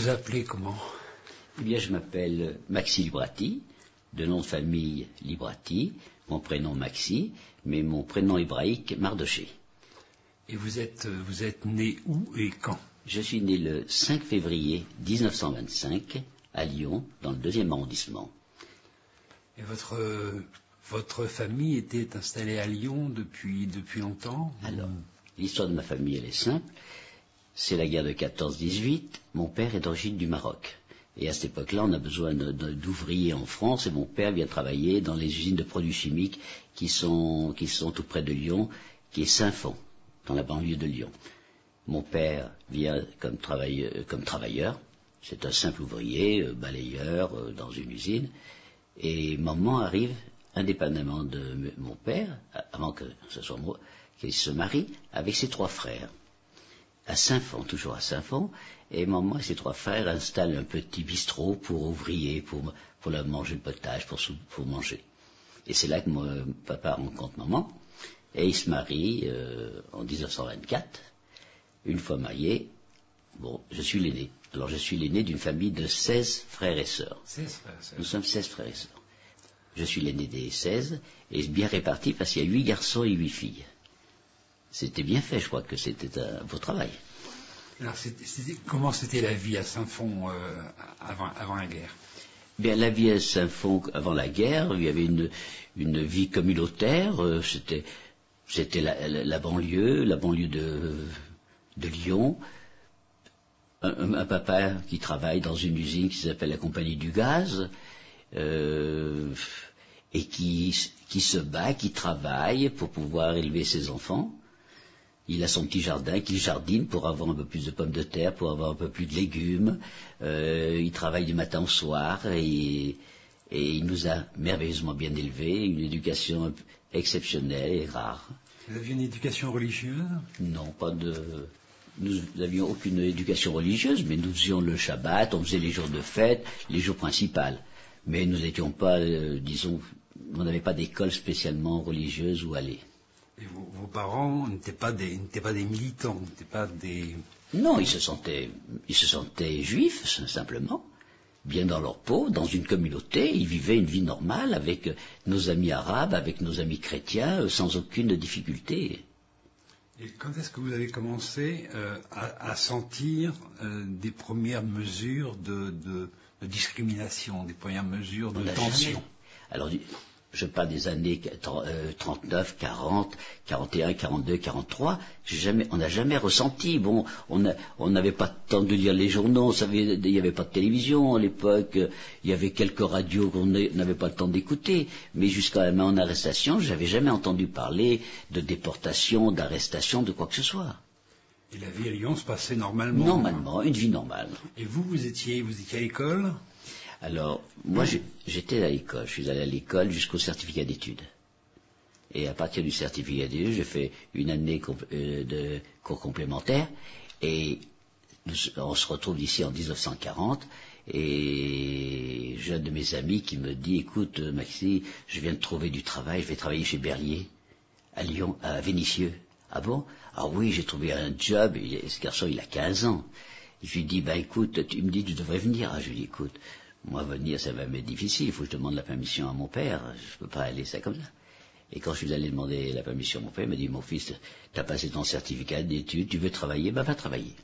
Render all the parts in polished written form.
vous appelez comment? Eh bien, je m'appelle Maxi Librati, de nom de famille Librati, mon prénom Maxi, mais mon prénom hébraïque Mardoché. Et vous êtes né où et quand? Je suis né le 5 février 1925 à Lyon, dans le 2e arrondissement. Et votre famille était installée à Lyon depuis longtemps? Alors, l'histoire de ma famille, elle est simple. C'est la guerre de 14-18. Mon père est d'origine du Maroc. Et à cette époque-là, on a besoin d'ouvriers en France, et mon père vient travailler dans les usines de produits chimiques qui sont tout près de Lyon, qui est Saint-Fond, dans la banlieue de Lyon. Mon père vient comme travailleur, c'est un simple ouvrier, balayeur dans une usine, et maman arrive, indépendamment de mon père, avant que ce soit moi, qu'il se marie, avec ses 3 frères. À Saint-Fond, toujours à Saint-Fond, et maman et ses 3 frères installent un petit bistrot pour ouvriers, pour leur manger le potage, pour manger. Et c'est là que mon papa rencontre maman, et ils se marient en 1924. Une fois marié, bon, je suis l'aîné. Alors je suis l'aîné d'une famille de 16 frères et sœurs. 16 frères et sœurs. Nous sommes 16 frères et sœurs. Je suis l'aîné des 16, et bien réparti parce qu'il y a 8 garçons et 8 filles. C'était bien fait, je crois que c'était un beau travail. Alors, comment c'était la vie à Saint-Fond avant la guerre? Bien, la vie à Saint-Fond avant la guerre, il y avait une vie communautaire. C'était la banlieue de Lyon. Un papa qui travaille dans une usine qui s'appelle la Compagnie du Gaz, et qui se bat, qui travaille pour pouvoir élever ses enfants. Il a son petit jardin qu'il jardine pour avoir un peu plus de pommes de terre, pour avoir un peu plus de légumes. Il travaille du matin au soir et il nous a merveilleusement bien élevés, une éducation exceptionnelle et rare. Vous aviez une éducation religieuse? Non, nous n'avions aucune éducation religieuse, mais nous faisions le Shabbat, on faisait les jours de fête, les jours principaux. Mais nous n'étions pas, on n'avait pas d'école spécialement religieuse où aller. Et vos parents n'étaient pas des militants, n'étaient pas des... Non, ils se sentaient juifs, simplement, bien dans leur peau, dans une communauté. Ils vivaient une vie normale avec nos amis arabes, avec nos amis chrétiens, sans aucune difficulté. Et quand est-ce que vous avez commencé à sentir des premières mesures de discrimination, des premières mesures de tension? Alors, je parle des années 39, 40, 41, 42, 43. On n'a jamais ressenti. Bon, on n'avait pas le temps de lire les journaux. Il n'y avait pas de télévision à l'époque. Il y avait quelques radios qu'on n'avait pas le temps d'écouter. Mais jusqu'à mon arrestation, j'avais jamais entendu parler de déportation, d'arrestation, de quoi que ce soit. Et la vie à Lyon se passait normalement? Normalement, une vie normale. Et vous étiez à l'école? Alors, moi, j'étais à l'école. Je suis allé à l'école jusqu'au certificat d'études. Et à partir du certificat d'études, j'ai fait une année de cours complémentaires. Et on se retrouve ici en 1940. Et j'ai un de mes amis qui me dit, écoute, Maxi, je viens de trouver du travail. Je vais travailler chez Berlier, à Lyon, à Vénissieux. Ah bon? Ah oui, j'ai trouvé un job. Ce garçon, il a 15 ans. Je lui dis, écoute, tu me dis, tu devrais venir. Ah, je lui dis, écoute, moi, venir, ça va m'être difficile. Il faut que je demande la permission à mon père. Je peux pas aller ça comme ça. Et quand je suis allé demander la permission à mon père, il m'a dit, mon fils, t'as passé ton certificat d'études, tu veux travailler? Va travailler.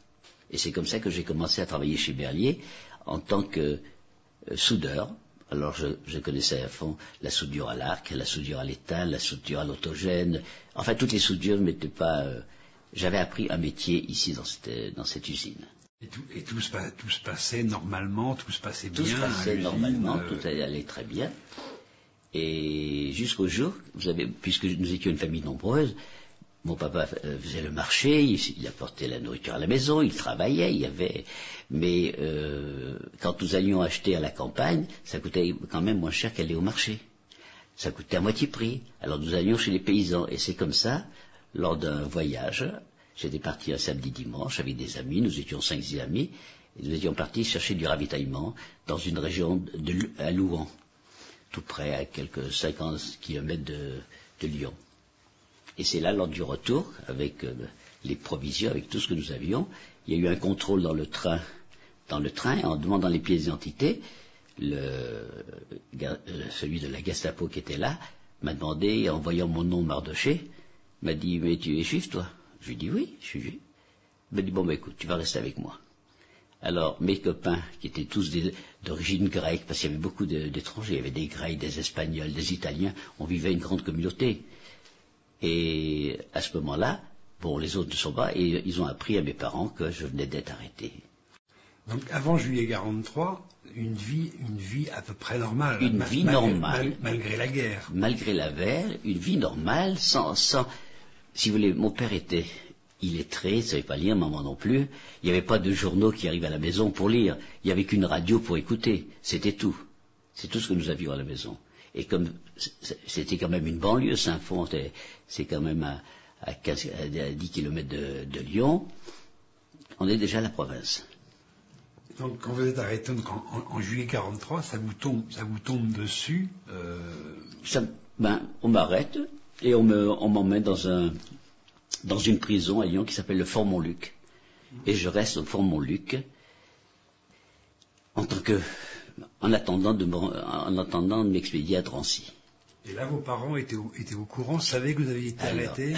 Et c'est comme ça que j'ai commencé à travailler chez Berlier en tant que soudeur. Alors, je connaissais à fond la soudure à l'arc, la soudure à l'étain, la soudure à l'autogène. Enfin, toutes les soudures, mais j'avais appris un métier ici dans cette usine. Et tout se passait normalement, tout se passait bien. Tout se passait normalement, tout allait très bien. Et jusqu'au jour, puisque nous étions une famille nombreuse, mon papa faisait le marché, il apportait la nourriture à la maison, il travaillait, mais quand nous allions acheter à la campagne, ça coûtait quand même moins cher qu'aller au marché. Ça coûtait à moitié prix. Alors nous allions chez les paysans, et c'est comme ça, lors d'un voyage. J'étais parti un samedi-dimanche avec des amis, nous étions 5-6 amis, et nous étions partis chercher du ravitaillement dans une région à Louhan, tout près, à quelques 50 kilomètres de Lyon. Et c'est là, lors du retour, avec les provisions, avec tout ce que nous avions, il y a eu un contrôle dans le train dans le train, en demandant les pièces d'identité, celui de la Gestapo qui était là, m'a demandé, en voyant mon nom Mardoché, m'a dit, mais tu es juif, toi? Je lui ai dit, oui, je suis juif. Il m'a dit, bon, écoute, tu vas rester avec moi. Alors, mes copains, qui étaient tous d'origine grecque, parce qu'il y avait beaucoup d'étrangers, il y avait des Grecs, des Espagnols, des Italiens, on vivait une grande communauté. Et à ce moment-là, bon, les autres ne sont pas, et ils ont appris à mes parents que je venais d'être arrêté. Donc, avant juillet 43, une vie à peu près normale. Une vie normale. Malgré la guerre. Malgré la guerre, une vie normale, sans, si vous voulez, mon père était illettré, il ne savait pas lire, maman non plus. Il n'y avait pas de journaux qui arrivent à la maison pour lire. Il n'y avait qu'une radio pour écouter. C'était tout. C'est tout ce que nous avions à la maison. Et comme c'était quand même une banlieue, Saint-Fond, c'est quand même à 10 kilomètres de Lyon, on est déjà à la province. Donc, quand vous êtes arrêté en juillet 43, ça vous tombe dessus. On m'arrête et on m'emmène dans une prison à Lyon qui s'appelle le Fort Montluc. Et je reste au Fort Montluc en attendant de m'expédier à Drancy. Et là, vos parents étaient au courant, savaient que vous aviez été arrêté?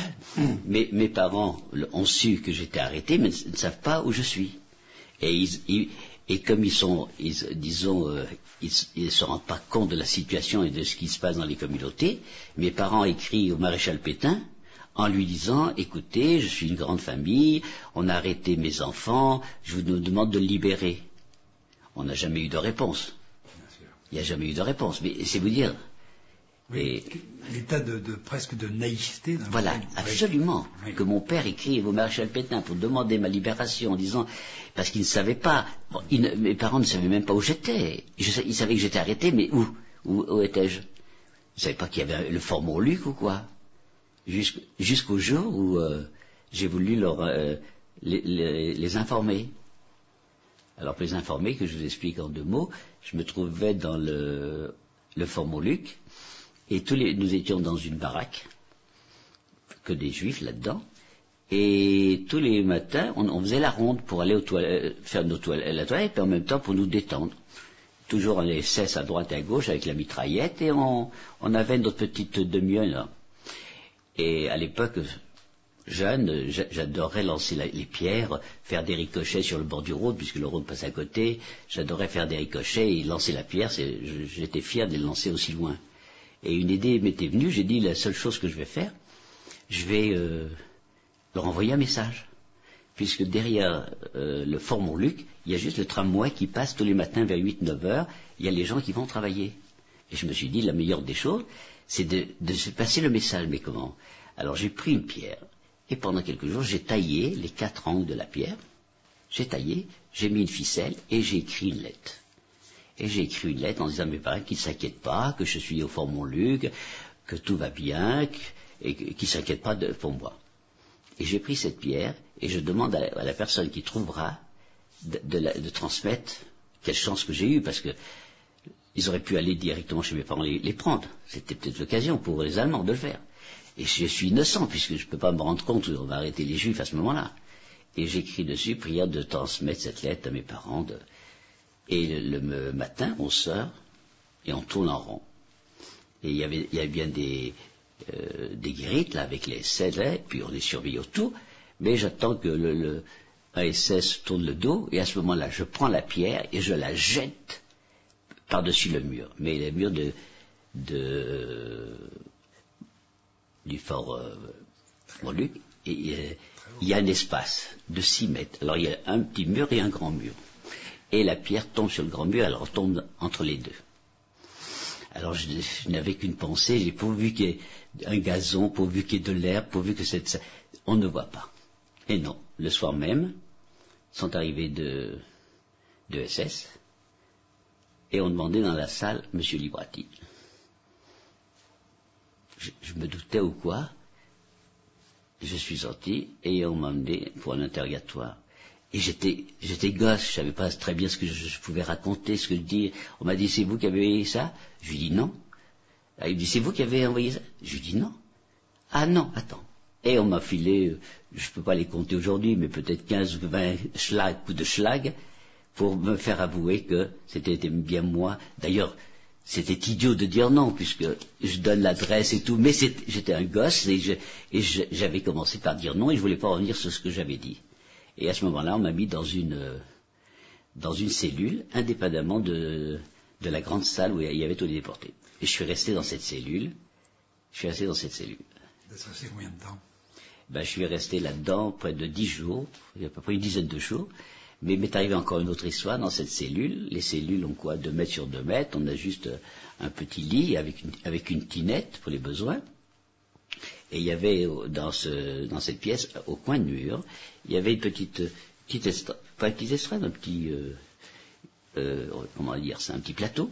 Mes parents ont su que j'étais arrêté, mais ne savent pas où je suis. Et comme ils se rendent pas compte de la situation et de ce qui se passe dans les communautés, mes parents écrivent au maréchal Pétain en lui disant, écoutez, je suis une grande famille, on a arrêté mes enfants, je vous demande de le libérer. On n'a jamais eu de réponse. Il n'y a jamais eu de réponse, mais c'est vous dire. Oui, l'état presque de naïveté. Voilà, absolument. Oui. Que mon père écrive au maréchal Pétain pour demander ma libération en disant, parce qu'il ne savait pas, mes parents ne savaient même pas où j'étais. Ils savaient que j'étais arrêté, mais où étais-je? Ils ne savaient pas qu'il y avait le Fort Montluc ou quoi. Jusqu'au jour où j'ai voulu les informer. Alors pour les informer, que je vous explique en 2 mots, je me trouvais dans le Fort Montluc, et nous étions dans une baraque, que des juifs là-dedans, et tous les matins, on faisait la ronde pour aller faire la toilette, et en même temps pour nous détendre. Toujours on les cesse à droite et à gauche avec la mitraillette, et on avait notre petite demi-heure là. Et à l'époque, jeune, j'adorais lancer les pierres, faire des ricochets sur le bord du Rhône, puisque le Rhône passe à côté. J'adorais faire des ricochets et lancer la pierre. J'étais fier de les lancer aussi loin. Et une idée m'était venue, j'ai dit, la seule chose que je vais faire, je vais leur envoyer un message. Puisque derrière le Fort Montluc, il y a juste le tramway qui passe tous les matins vers 8-9 heures, il y a les gens qui vont travailler. Et je me suis dit, la meilleure des choses, c'est de se passer le message. Mais comment? Alors j'ai pris une pierre, et pendant quelques jours, j'ai taillé les 4 angles de la pierre, j'ai taillé, j'ai mis une ficelle, et j'ai écrit une lettre. Et j'ai écrit une lettre en disant à mes parents qu'ils ne s'inquiètent pas, que je suis au Fort Montluc, que tout va bien, et qu'ils ne s'inquiètent pas pour moi. Et j'ai pris cette pierre, et je demande à la personne qui trouvera de transmettre. Quelle chance que j'ai eue, parce que ils auraient pu aller directement chez mes parents les prendre. C'était peut-être l'occasion pour les Allemands de le faire. Et je suis innocent, puisque je ne peux pas me rendre compte qu'on va arrêter les Juifs à ce moment-là. Et j'écris dessus, prière de transmettre cette lettre à mes parents. Et le matin, on sort, et on tourne en rond. Et il y avait bien des guérites, là, avec les sellets, puis on les surveille autour, mais j'attends que le ASS tourne le dos, et à ce moment-là, je prends la pierre, et je la jette par-dessus le mur. Mais le mur du Fort Montluc, et il y a un espace de 6 mètres. Alors il y a un petit mur et un grand mur. Et la pierre tombe sur le grand mur, elle retombe entre les deux. Alors je n'avais qu'une pensée, j'ai pourvu qu'il y ait un gazon, pourvu qu'il y ait de l'herbe, pourvu que on ne voit pas. Et non, le soir même, sont arrivés de SS, et on demandait dans la salle M. Librati. Je me doutais ou quoi. Je suis sorti et on m'a emmené pour un interrogatoire. Et j'étais gosse, je savais pas très bien ce que je pouvais raconter, ce que je dis. On m'a dit, c'est vous qui avez envoyé ça? Je lui ai dit non. Il me dit, c'est vous qui avez envoyé ça? Je lui ai dit non. Ah non, attends. Et on m'a filé, je peux pas les compter aujourd'hui, mais peut-être 15 ou 20 coups de schlag pour me faire avouer que c'était bien moi. D'ailleurs, c'était idiot de dire non, puisque je donne l'adresse et tout, mais j'étais un gosse et j'avais commencé par dire non et je voulais pas revenir sur ce que j'avais dit. Et à ce moment-là, on m'a mis dans une cellule, indépendamment de la grande salle où il y avait tous les déportés. Et je suis resté dans cette cellule. Vous êtes resté combien de temps? Je suis resté là-dedans près de 10 jours, il y a à peu près une dizaine de jours. Mais m'est arrivé encore une autre histoire dans cette cellule. Les cellules ont quoi, 2 mètres sur 2 mètres. On a juste un petit lit avec une tinette pour les besoins. Et il y avait dans cette pièce, au coin de mur, il y avait une petite estrade, pas une petite estrade, un petit, comment dire ça, un petit plateau.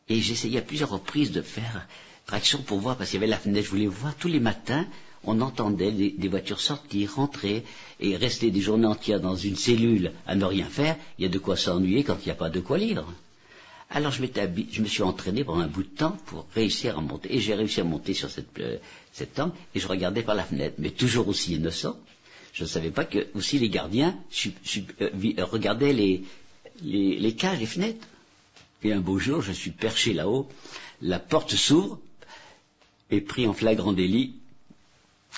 Et j'essayais à plusieurs reprises de faire traction pour voir, parce qu'il y avait la fenêtre, je voulais voir tous les matins. On entendait des voitures sortir, rentrer, et rester des journées entières dans une cellule à ne rien faire. Il y a de quoi s'ennuyer quand il n'y a pas de quoi lire. Alors je me suis entraîné pendant un bout de temps pour réussir à monter. Et j'ai réussi à monter sur cette tente, et je regardais par la fenêtre, mais toujours aussi innocent. Je ne savais pas que aussi les gardiens regardaient les cages, les fenêtres. Et un beau jour, je suis perché là-haut, la porte s'ouvre, et pris en flagrant délit,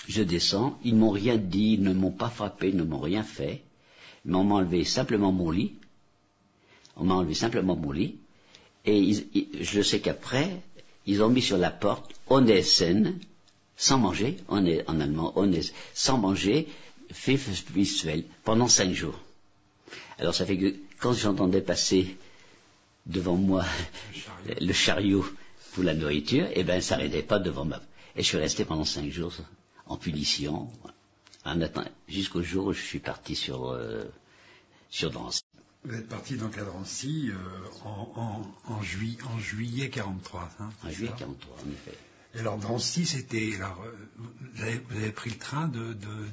je descends, ils ne m'ont rien dit, ils ne m'ont pas frappé, ils ne m'ont rien fait, mais on m'a enlevé simplement mon lit, et je sais qu'après, ils ont mis sur la porte « Ohne essen », sans manger, en allemand, sans manger, pendant 5 jours. Alors ça fait que quand j'entendais passer devant moi le chariot pour la nourriture, ça s'arrêtait pas devant moi. Et je suis resté pendant 5 jours en punition, jusqu'au jour où je suis parti sur Drancy. Vous êtes parti donc à Drancy en juillet 43. Hein, en juillet 43, en effet. Et alors Drancy, c'était... vous avez pris le train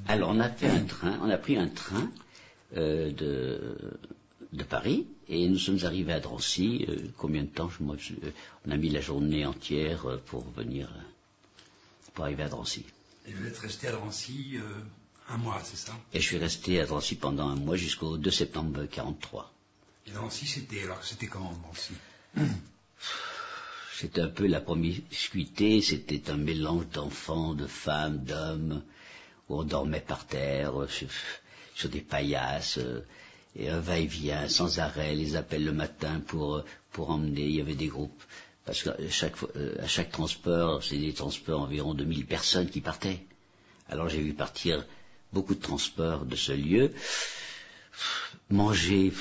Alors on a pris un train de Paris, et nous sommes arrivés à Drancy. Combien de temps on a mis la journée entière pour arriver à Drancy. Et vous êtes resté à Drancy un mois, c'est ça? Et je suis resté à Drancy pendant un mois jusqu'au 2 septembre 1943. Et Drancy, c'était comment, Drancy? C'était un peu la promiscuité, c'était un mélange d'enfants, de femmes, d'hommes, où on dormait par terre, sur des paillasses, et un va-et-vient sans arrêt, les appels le matin pour emmener, il y avait des groupes. Parce qu'à chaque transport, c'est des transports environ de 1000 personnes qui partaient. Alors j'ai vu partir beaucoup de transports de ce lieu. Manger,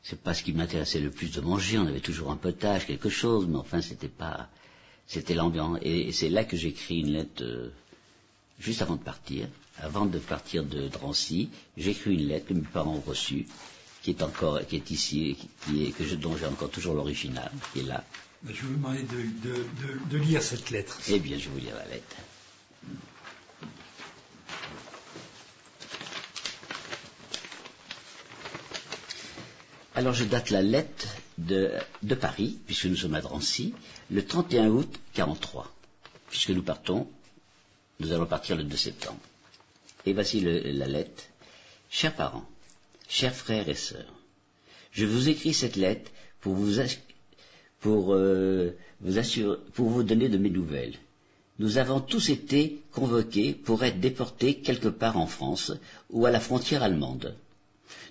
c'est pas ce qui m'intéressait le plus de manger. On avait toujours un potage, quelque chose, mais enfin c'était l'ambiance. Et c'est là que j'ai écrit une lettre juste avant de partir. Avant de partir de Drancy, j'ai écrit une lettre que mes parents ont reçue, qui est ici, dont j'ai encore toujours l'original, qui est là. Je vais vous demander de lire cette lettre. Eh bien, je vais vous lire la lettre. Alors, je date la lettre de Paris, puisque nous sommes à Drancy, le 31 août 1943, puisque nous allons partir le 2 septembre. Et voici la lettre. Chers parents, chers frères et sœurs, je vous écris cette lettre pour vous donner de mes nouvelles. Nous avons tous été convoqués pour être déportés quelque part en France ou à la frontière allemande.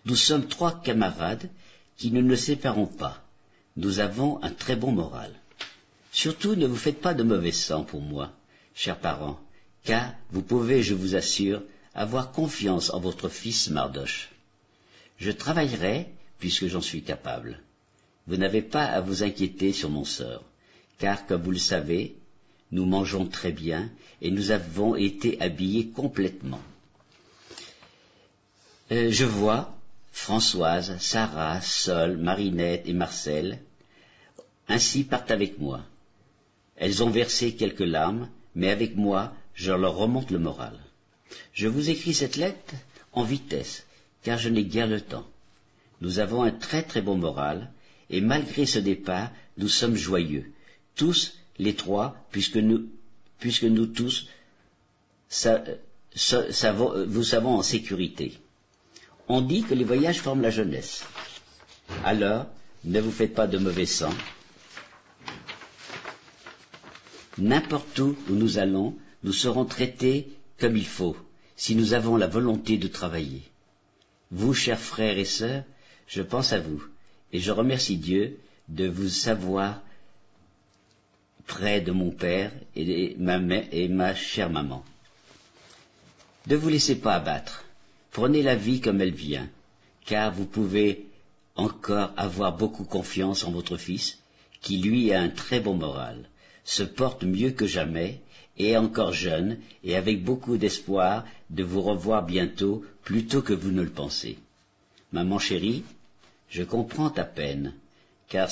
Nous sommes 3 camarades qui ne nous séparons pas. Nous avons un très bon moral. Surtout, ne vous faites pas de mauvais sang pour moi, chers parents, car vous pouvez, je vous assure, avoir confiance en votre fils Mardoche. Je travaillerai, puisque j'en suis capable. Vous n'avez pas à vous inquiéter sur mon sort, car, comme vous le savez, nous mangeons très bien et nous avons été habillés complètement. Je vois Françoise, Sarah, Sol, Marinette et Marcel ainsi partent avec moi. Elles ont versé quelques larmes, mais avec moi, je leur remonte le moral. Je vous écris cette lettre en vitesse, car je n'ai guère le temps. Nous avons un très très bon moral, et malgré ce départ, nous sommes joyeux, tous les 3, puisque nous tous vous savons en sécurité. On dit que les voyages forment la jeunesse. Alors, ne vous faites pas de mauvais sang. N'importe où nous allons, nous serons traités comme il faut, si nous avons la volonté de travailler. Vous, chers frères et sœurs, je pense à vous, et je remercie Dieu de vous savoir près de mon père et ma chère maman. Ne vous laissez pas abattre. Prenez la vie comme elle vient, car vous pouvez encore avoir beaucoup confiance en votre fils, qui lui a un très bon moral, se porte mieux que jamais, et est encore jeune, et avec beaucoup d'espoir de vous revoir bientôt, plus tôt que vous ne le pensez. Maman chérie, je comprends ta peine, car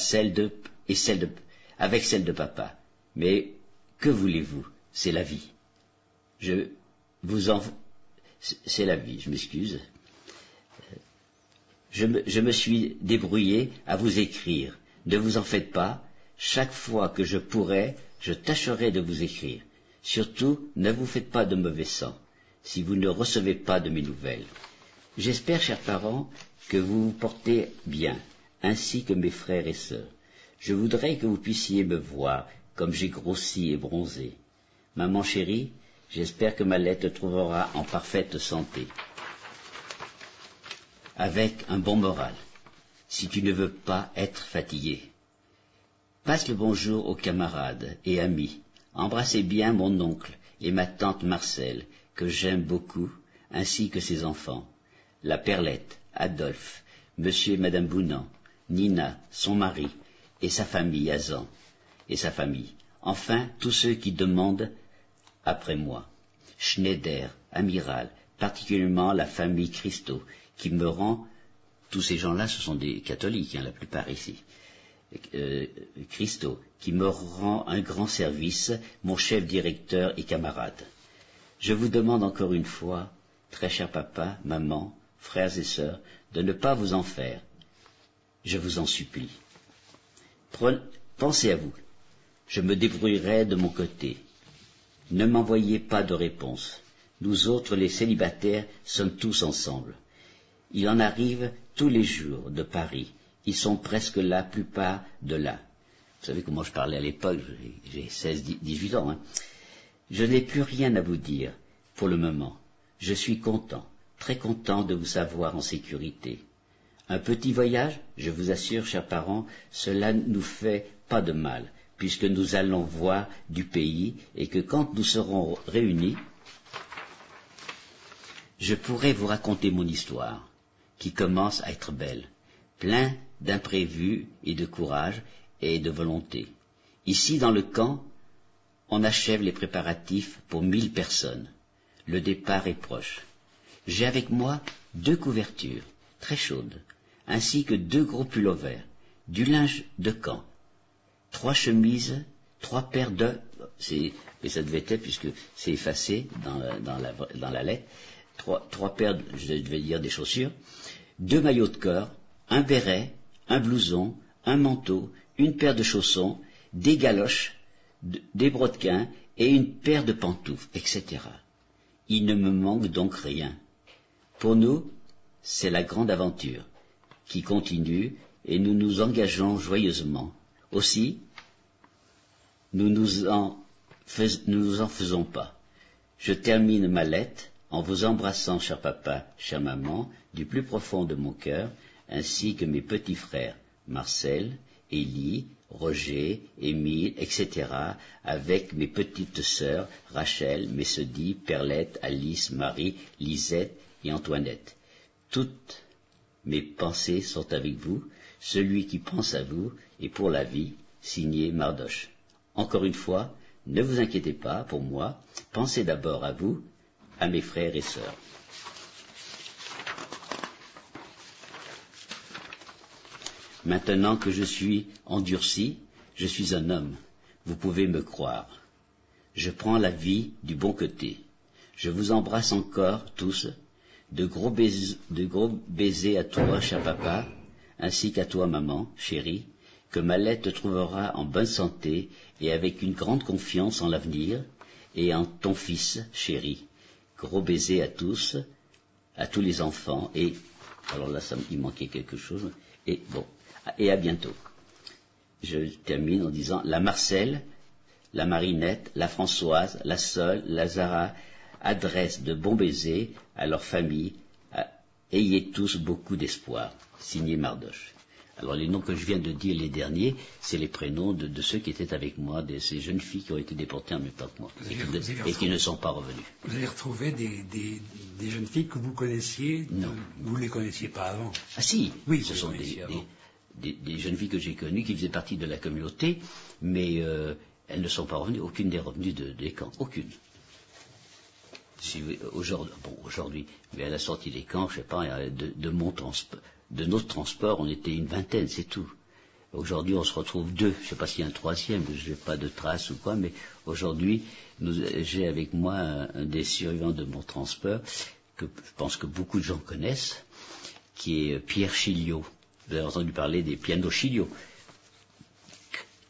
avec celle de papa. Mais que voulez-vous? C'est la vie. C'est la vie, je m'excuse. Je me suis débrouillé à vous écrire. Ne vous en faites pas. Chaque fois que je pourrai, je tâcherai de vous écrire. Surtout, ne vous faites pas de mauvais sang, si vous ne recevez pas de mes nouvelles. J'espère, chers parents, que vous vous portez bien, ainsi que mes frères et sœurs. Je voudrais que vous puissiez me voir, comme j'ai grossi et bronzé. Maman chérie, j'espère que Mallette te trouvera en parfaite santé, avec un bon moral, si tu ne veux pas être fatigué. Passe le bonjour aux camarades et amis. Embrassez bien mon oncle et ma tante Marcel, que j'aime beaucoup, ainsi que ses enfants, la Perlette, Adolphe, monsieur et madame Bounan, Nina, son mari, et sa famille, Azan, et sa famille. Enfin, tous ceux qui demandent après moi. Schneider, Amiral, particulièrement la famille Christo, qui me rend, tous ces gens-là, ce sont des catholiques, la plupart ici, Christo, qui me rend un grand service, mon chef directeur et camarade. Je vous demande encore une fois, très cher papa, maman, frères et sœurs, de ne pas vous en faire. Je vous en supplie. Pensez à vous. Je me débrouillerai de mon côté. Ne m'envoyez pas de réponse. Nous autres, les célibataires, sommes tous ensemble. Il en arrive tous les jours de Paris. Ils sont presque la plupart de là. Vous savez comment je parlais à l'époque, j'ai 18 ans. Je n'ai plus rien à vous dire pour le moment. Je suis content, très content de vous savoir en sécurité. Un petit voyage, je vous assure, chers parents, cela ne nous fait pas de mal, puisque nous allons voir du pays et que quand nous serons réunis, je pourrai vous raconter mon histoire, qui commence à être belle, plein d'imprévus et de courage et de volonté. Ici, dans le camp, on achève les préparatifs pour 1000 personnes. Le départ est proche. J'ai avec moi 2 couvertures, très chaudes, ainsi que 2 gros pullovers, du linge de camp, 3 chemises, 3 paires de... mais ça devait être puisque c'est effacé dans la lettre, 3 paires, je devais dire des chaussures, 2 maillots de corps, un béret, un blouson, un manteau, une paire de chaussons, des galoches, des brodequins et une paire de pantoufles, etc. Il ne me manque donc rien. Pour nous, c'est la grande aventure qui continue et nous nous engageons joyeusement. Aussi, nous nous en faisons pas. Je termine ma lettre en vous embrassant, cher papa, chère maman, du plus profond de mon cœur, ainsi que mes petits frères, Marcel, Élie, Roger, Émile, etc., avec mes petites sœurs, Rachel, Messodie, Perlette, Alice, Marie, Lisette et Antoinette. Toutes mes pensées sont avec vous, celui qui pense à vous et pour la vie, signé Mardoche. Encore une fois, ne vous inquiétez pas pour moi, pensez d'abord à vous, à mes frères et sœurs. Maintenant que je suis endurci, je suis un homme, vous pouvez me croire. Je prends la vie du bon côté. Je vous embrasse encore tous, de gros baisers à toi, cher papa, ainsi qu'à toi, maman, chérie, que Mallette te trouvera en bonne santé et avec une grande confiance en l'avenir, et en ton fils, chéri. Gros baisers à tous les enfants, et Alors là, il manquait quelque chose. Et bon, et à bientôt. Je termine en disant la Marcelle, la Marinette, la Françoise, la Sol, la Zara adressent de bons baisers à leur famille. Ayez tous beaucoup d'espoir. Signé Mardoche. Alors les noms que je viens de dire, les derniers, c'est les prénoms de ceux qui étaient avec moi, de ces jeunes filles qui ont été déportées en même temps que moi et qui ne sont pas revenues. Vous avez retrouvé des jeunes filles que vous connaissiez? Non. Vous ne les connaissiez pas avant? Ah si, oui, ce sont des jeunes filles que j'ai connues qui faisaient partie de la communauté, mais elles ne sont pas revenues, aucune n'est revenue des camps, aucune. Si, aujourd'hui, mais à la sortie des camps, je sais pas, de notre transport, on était une vingtaine, c'est tout. Aujourd'hui, on se retrouve 2. Je ne sais pas s'il y a un troisième, je n'ai pas de traces ou quoi, mais aujourd'hui, j'ai avec moi un des survivants de mon transport, que je pense que beaucoup de gens connaissent, qui est Pierre Chiliot. Vous avez entendu parler des pianos Chiliot,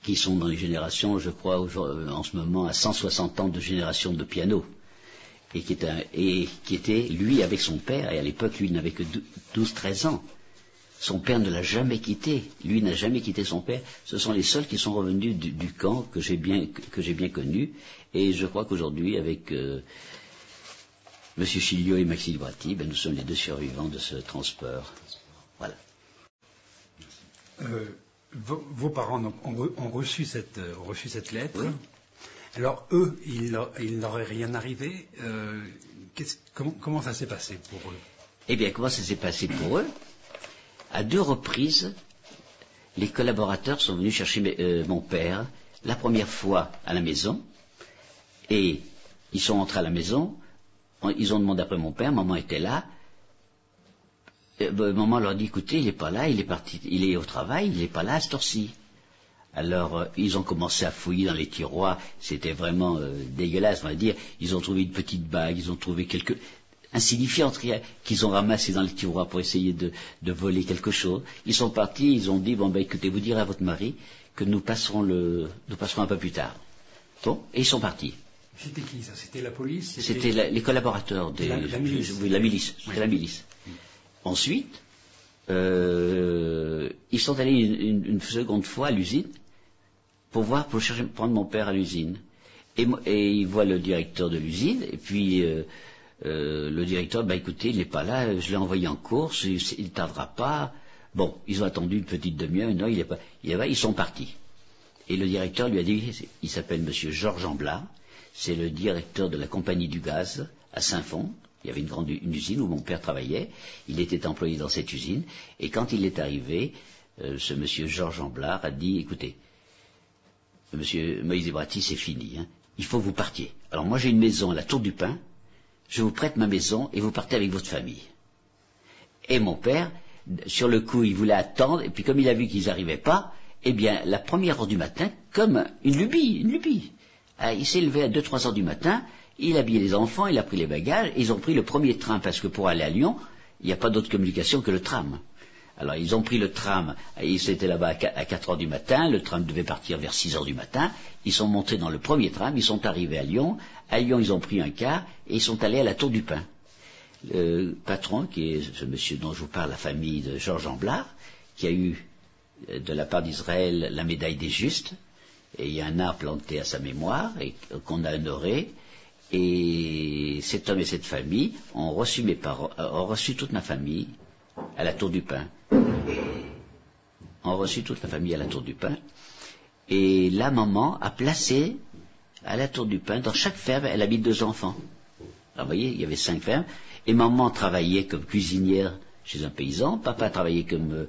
qui sont dans les générations, je crois, en ce moment, à 160 ans de génération de piano. Et qui était, lui, avec son père, et à l'époque, lui, n'avait que 12-13 ans. Son père ne l'a jamais quitté. Lui n'a jamais quitté son père. Ce sont les seuls qui sont revenus du camp que j'ai bien connu. Et je crois qu'aujourd'hui, avec M. Chiliot et Maxime Bratti, nous sommes les 2 survivants de ce transport. Voilà. Vos parents ont reçu cette lettre. Oui. Alors eux, il n'aurait rien arrivé. Comment ça s'est passé pour eux? Eh bien, comment ça s'est passé pour eux? À 2 reprises, les collaborateurs sont venus chercher mon père, la première fois à la maison, et ils sont entrés à la maison, ils ont demandé après mon père, maman était là, maman leur dit, écoutez, il n'est pas là, il est parti, il est au travail, il n'est pas là à cette heure-ci. Alors, ils ont commencé à fouiller dans les tiroirs, c'était vraiment dégueulasse, on va dire, ils ont trouvé une petite bague, ils ont trouvé quelques insignifiantes qu'ils ont ramassées dans les tiroirs pour essayer de voler quelque chose. Ils sont partis, ils ont dit, écoutez, vous direz à votre mari que nous passerons un peu plus tard. Bon, et ils sont partis. C'était qui ça? C'était la police? C'était les collaborateurs de la milice. Oui, la milice. C'était la milice. Ensuite, ils sont allés une seconde fois à l'usine pour prendre mon père à l'usine. Et ils voient le directeur de l'usine, et puis le directeur, écoutez, il n'est pas là, je l'ai envoyé en course, il ne tardera pas. Bon, ils ont attendu une petite demi-heure, non, il n'est pas. Ils sont partis. Et le directeur lui a dit, il s'appelle monsieur Georges Amblard, c'est le directeur de la compagnie du gaz à Saint-Fond. Il y avait une usine où mon père travaillait, il était employé dans cette usine, et quand il est arrivé, ce monsieur Georges Amblard a dit, écoutez, monsieur Moïse Bratti, c'est fini, hein, il faut que vous partiez. Alors moi j'ai une maison à la Tour du Pin, je vous prête ma maison et vous partez avec votre famille. Et mon père, sur le coup, il voulait attendre, et puis comme il a vu qu'ils n'arrivaient pas, eh bien, la première heure du matin, comme une lubie, il s'est levé à 2-3 heures du matin, il a habillé les enfants, il a pris les bagages, et ils ont pris le premier train, parce que pour aller à Lyon, il n'y a pas d'autre communication que le tram. Alors, ils ont pris le tram, ils étaient là-bas à 4 heures du matin, le tram devait partir vers 6 heures du matin, ils sont montés dans le premier tram, ils sont arrivés à Lyon, ils ont pris un car, et ils sont allés à la Tour du Pin. Le patron, qui est ce monsieur dont je vous parle, la famille de Georges Amblard, qui a eu, de la part d'Israël, la médaille des Justes, et il y a un arbre planté à sa mémoire, et qu'on a honoré, et cet homme et cette famille ont reçu toute ma famille à la Tour du Pin. Ont reçu toute la famille à la Tour du Pin. Et la maman a placé à la Tour du Pin, dans chaque ferme, elle habite 2 enfants. Alors vous voyez, il y avait 5 fermes, et maman travaillait comme cuisinière chez un paysan, papa travaillait comme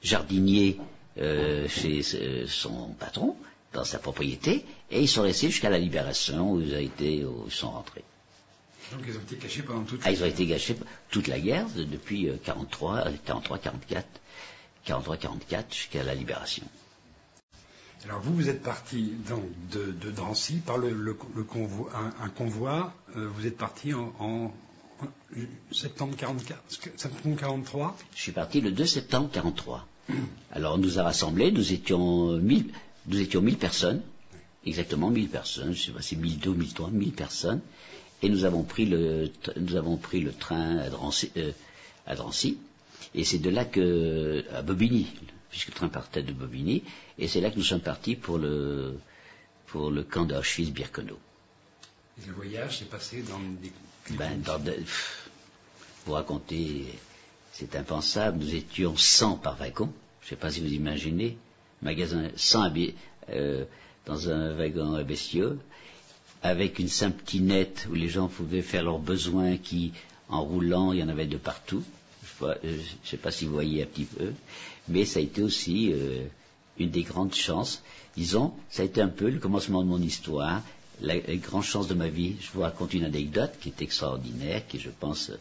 jardinier chez son patron, dans sa propriété, et ils sont restés jusqu'à la Libération, où ils sont rentrés. Donc ils ont été cachés pendant toute ils ont été cachés toute la guerre, depuis 43-44, jusqu'à la Libération. Alors vous êtes parti donc de Drancy par un convoi, vous êtes parti en septembre 43. Je suis parti le 2 septembre 43. Alors on nous a rassemblés, nous étions 1000 personnes, exactement 1000 personnes, je sais pas si 1002, 1003, 1000 personnes, et nous avons pris le train à Drancy, Et c'est de là que, à Bobigny, puisque le train partait de Bobigny, et c'est là que nous sommes partis pour le camp d'Auschwitz-Birkenau. Et le voyage s'est passé dans des... Vous racontez, c'est impensable, nous étions 100 par wagon, je ne sais pas si vous imaginez, magasin 100 dans un wagon bestiaux, avec une simple tinette où les gens pouvaient faire leurs besoins qui, en roulant, il y en avait de partout. Je ne sais pas si vous voyez un petit peu, mais ça a été aussi une des grandes chances. Disons, ça a été un peu le commencement de mon histoire, la grande chance de ma vie. Je vous raconte une anecdote qui est extraordinaire, qui, je pense,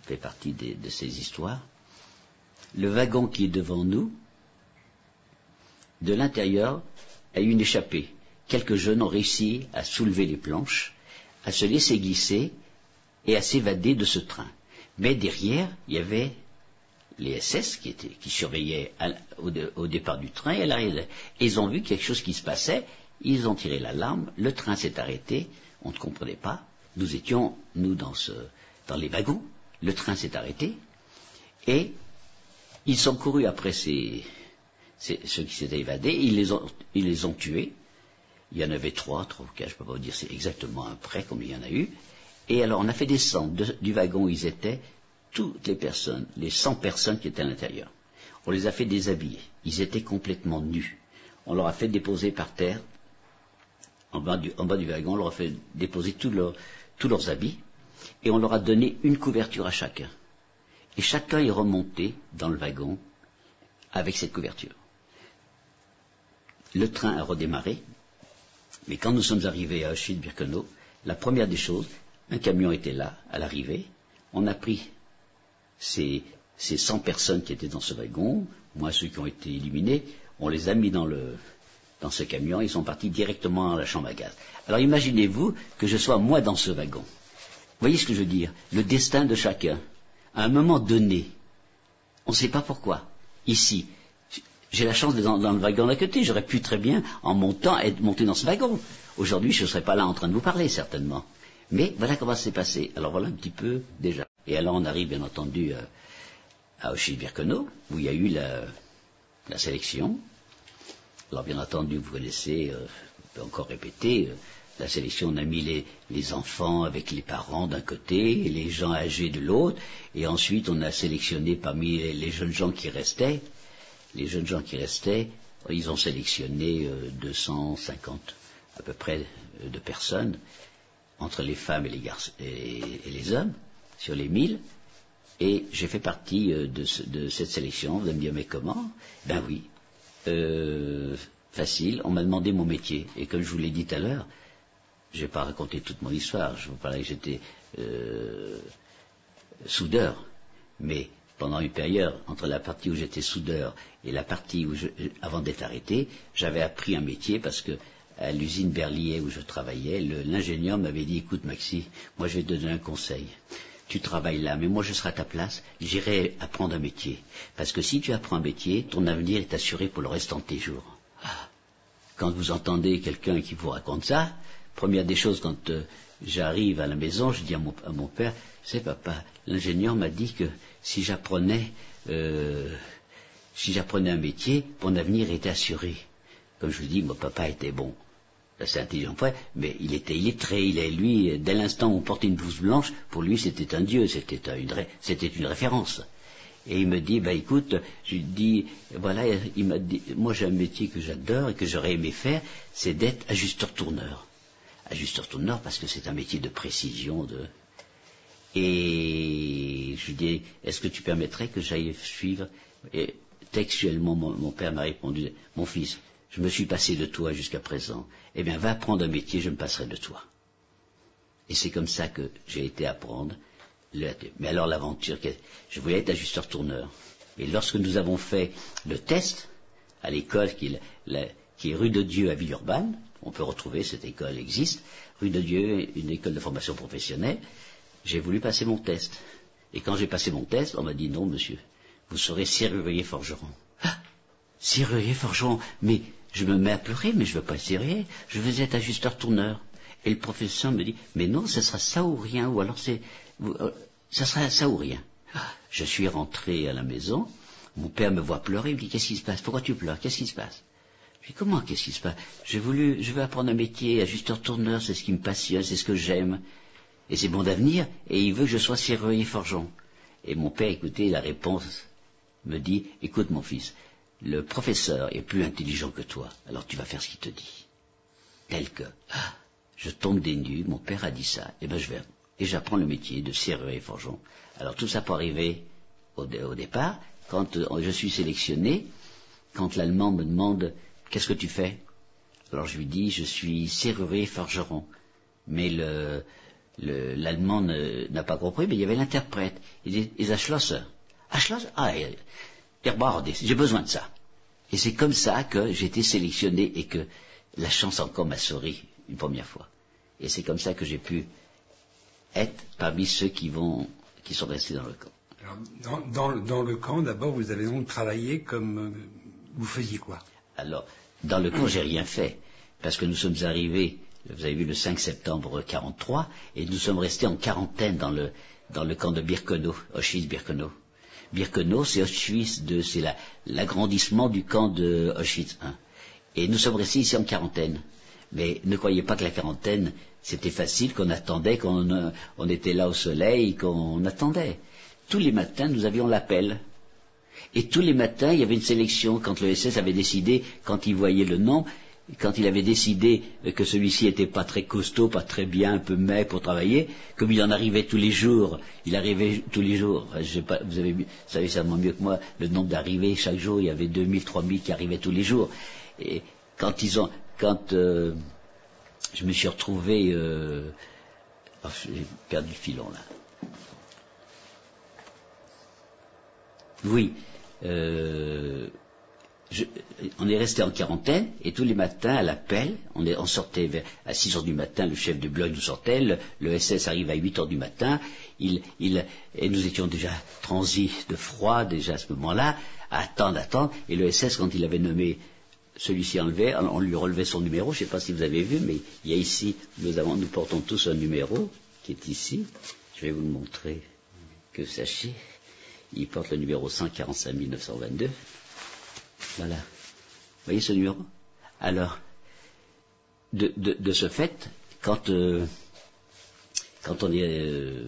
fait partie de ces histoires. Le wagon qui est devant nous, de l'intérieur, a eu une échappée. Quelques jeunes ont réussi à soulever les planches, à se laisser glisser et à s'évader de ce train. Mais derrière, il y avait les SS qui surveillaient au départ du train et à l'arrivée. Et ils ont vu quelque chose qui se passait, ils ont tiré l'alarme, le train s'est arrêté, on ne comprenait pas. Nous étions, dans les wagons, le train s'est arrêté, et ils sont courus après ceux qui s'étaient évadés, ils les ont tués. Il y en avait trois ou quatre, je ne peux pas vous dire c'est exactement après combien il y en a eu. Et alors on a fait descendre du wagon où ils étaient toutes les personnes, les 100 personnes qui étaient à l'intérieur. On les a fait déshabiller. Ils étaient complètement nus. On leur a fait déposer par terre, en bas du wagon, on leur a fait déposer tous leurs habits, et on leur a donné une couverture à chacun. Et chacun est remonté dans le wagon avec cette couverture. Le train a redémarré, mais quand nous sommes arrivés à Auschwitz-Birkenau, la première des choses, un camion était là, à l'arrivée, on a pris ces 100 personnes qui étaient dans ce wagon, moins ceux qui ont été éliminés, on les a mis dans ce camion, ils sont partis directement à la chambre à gaz. Alors imaginez-vous que je sois moi dans ce wagon. Vous voyez ce que je veux dire? Le destin de chacun. À un moment donné, on ne sait pas pourquoi. Ici, j'ai la chance d'être dans le wagon d'à côté, j'aurais pu très bien, en montant, être monté dans ce wagon. Aujourd'hui, je ne serais pas là en train de vous parler, certainement. Mais voilà comment ça s'est passé. Alors voilà un petit peu déjà. Et alors on arrive bien entendu à Auschwitz-Birkenau, où il y a eu la sélection. Alors bien entendu, vous connaissez, on peut encore répéter, la sélection, on a mis les enfants avec les parents d'un côté, et les gens âgés de l'autre, et ensuite on a sélectionné parmi les jeunes gens qui restaient. Les jeunes gens qui restaient, ils ont sélectionné 250 à peu près de personnes, entre les femmes et les garçons et les hommes, sur les 1000, et j'ai fait partie de cette sélection. Vous allez me dire, mais comment? Ben oui, facile, on m'a demandé mon métier, et comme je vous l'ai dit tout à l'heure, je ne vais pas raconter toute mon histoire, je vous parlais que j'étais soudeur, mais pendant une période, entre la partie où j'étais soudeur et la partie où avant d'être arrêté, j'avais appris un métier parce que à l'usine Berliet où je travaillais, l'ingénieur m'avait dit, écoute Maxi, moi je vais te donner un conseil. Tu travailles là, mais moi je serai à ta place, j'irai apprendre un métier. Parce que si tu apprends un métier, ton avenir est assuré pour le restant de tes jours. Quand vous entendez quelqu'un qui vous raconte ça, première des choses, quand j'arrive à la maison, je dis à mon père, c'est papa, l'ingénieur m'a dit que si j'apprenais un métier, mon avenir était assuré. Comme je vous dis, mon papa était bon. C'est intelligent, mais il était illettré. Lui, dès l'instant où on portait une blouse blanche, pour lui c'était un dieu, c'était une référence. Et il me dit, écoute, je lui dis, voilà, il m'a dit, moi j'ai un métier que j'adore et que j'aurais aimé faire, c'est d'être ajusteur-tourneur. Ajusteur-tourneur parce que c'est un métier de précision, Et je lui dis, est-ce que tu permettrais que j'aille suivre? Et textuellement, mon père m'a répondu, mon fils, je me suis passé de toi jusqu'à présent. Eh bien, va apprendre un métier, je me passerai de toi. Et c'est comme ça que j'ai été apprendre. Mais alors l'aventure, je voulais être ajusteur-tourneur. Et lorsque nous avons fait le test à l'école qui est rue de Dieu à Villeurbanne, on peut retrouver, cette école existe, rue de Dieu, une école de formation professionnelle, j'ai voulu passer mon test. Et quand j'ai passé mon test, on m'a dit, non monsieur, vous serez serrurier forgeron. Ah, serrurier forgeron, mais je me mets à pleurer, mais je ne veux pas être serrurier, je veux être ajusteur-tourneur. Et le professeur me dit, mais non, ce sera ça ou rien, ou alors ça sera ça ou rien. Je suis rentré à la maison, mon père me voit pleurer, il me dit, qu'est-ce qui se passe? Pourquoi tu pleures? Qu'est-ce qui se passe? Je dis, comment, qu'est-ce qui se passe? Je veux apprendre un métier, ajusteur-tourneur, c'est ce qui me passionne, c'est ce que j'aime, et c'est mon avenir, et il veut que je sois serrurier forgeron. Et mon père, écoutez, la réponse me dit, écoute mon fils, le professeur est plus intelligent que toi, alors tu vas faire ce qu'il te dit. Tel que, je tombe des nues, mon père a dit ça, et ben je vais, et j'apprends le métier de serrurier forgeron. Alors tout ça pour arriver au départ, quand je suis sélectionné, quand l'Allemand me demande, qu'est-ce que tu fais? Alors je lui dis, je suis serrurier forgeron. Mais l'Allemand n'a pas compris, mais il y avait l'interprète. Il dit, is a Schlosser? Ah, Schlosser? Ah, j'ai besoin de ça. Et c'est comme ça que j'ai été sélectionné et que la chance encore m'a souri une première fois. Et c'est comme ça que j'ai pu être parmi ceux qui sont restés dans le camp. Alors, dans le camp, d'abord, vous avez donc travaillé comme... vous faisiez quoi? Alors, dans le camp, j'ai rien fait, parce que nous sommes arrivés, vous avez vu, le 5 septembre 1943, et nous sommes restés en quarantaine dans le camp de Birkenau, Auschwitz-Birkenau. Birkenau, c'est Auschwitz II, c'est l'agrandissement du camp de Auschwitz I. Et nous sommes restés ici en quarantaine. Mais ne croyez pas que la quarantaine, c'était facile, qu'on attendait, qu'on était là au soleil, qu'on attendait. Tous les matins, nous avions l'appel. Et tous les matins, il y avait une sélection. Quand le SS avait décidé, quand il voyait le nom, quand il avait décidé que celui-ci était pas très costaud, pas très bien, un peu maigre pour travailler, comme il en arrivait tous les jours, vous savez certainement mieux que moi, le nombre d'arrivées, chaque jour, il y avait 2000, 3000 qui arrivaient tous les jours. Et quand je me suis retrouvé, j'ai perdu le filon là. Oui, on est resté en quarantaine et tous les matins à l'appel, on sortait à 6 heures du matin, le chef de bloc nous sortait, le SS arrive à 8 heures du matin, et nous étions déjà transis de froid déjà à ce moment-là, à attendre, et le SS quand il avait nommé celui-ci enlevé, on lui relevait son numéro, je ne sais pas si vous avez vu, mais il y a ici, nous portons tous un numéro qui est ici, je vais vous le montrer, que vous sachiez. Il porte le numéro 145 922. Voilà. Vous voyez ce numéro? Alors, de ce fait, quand on est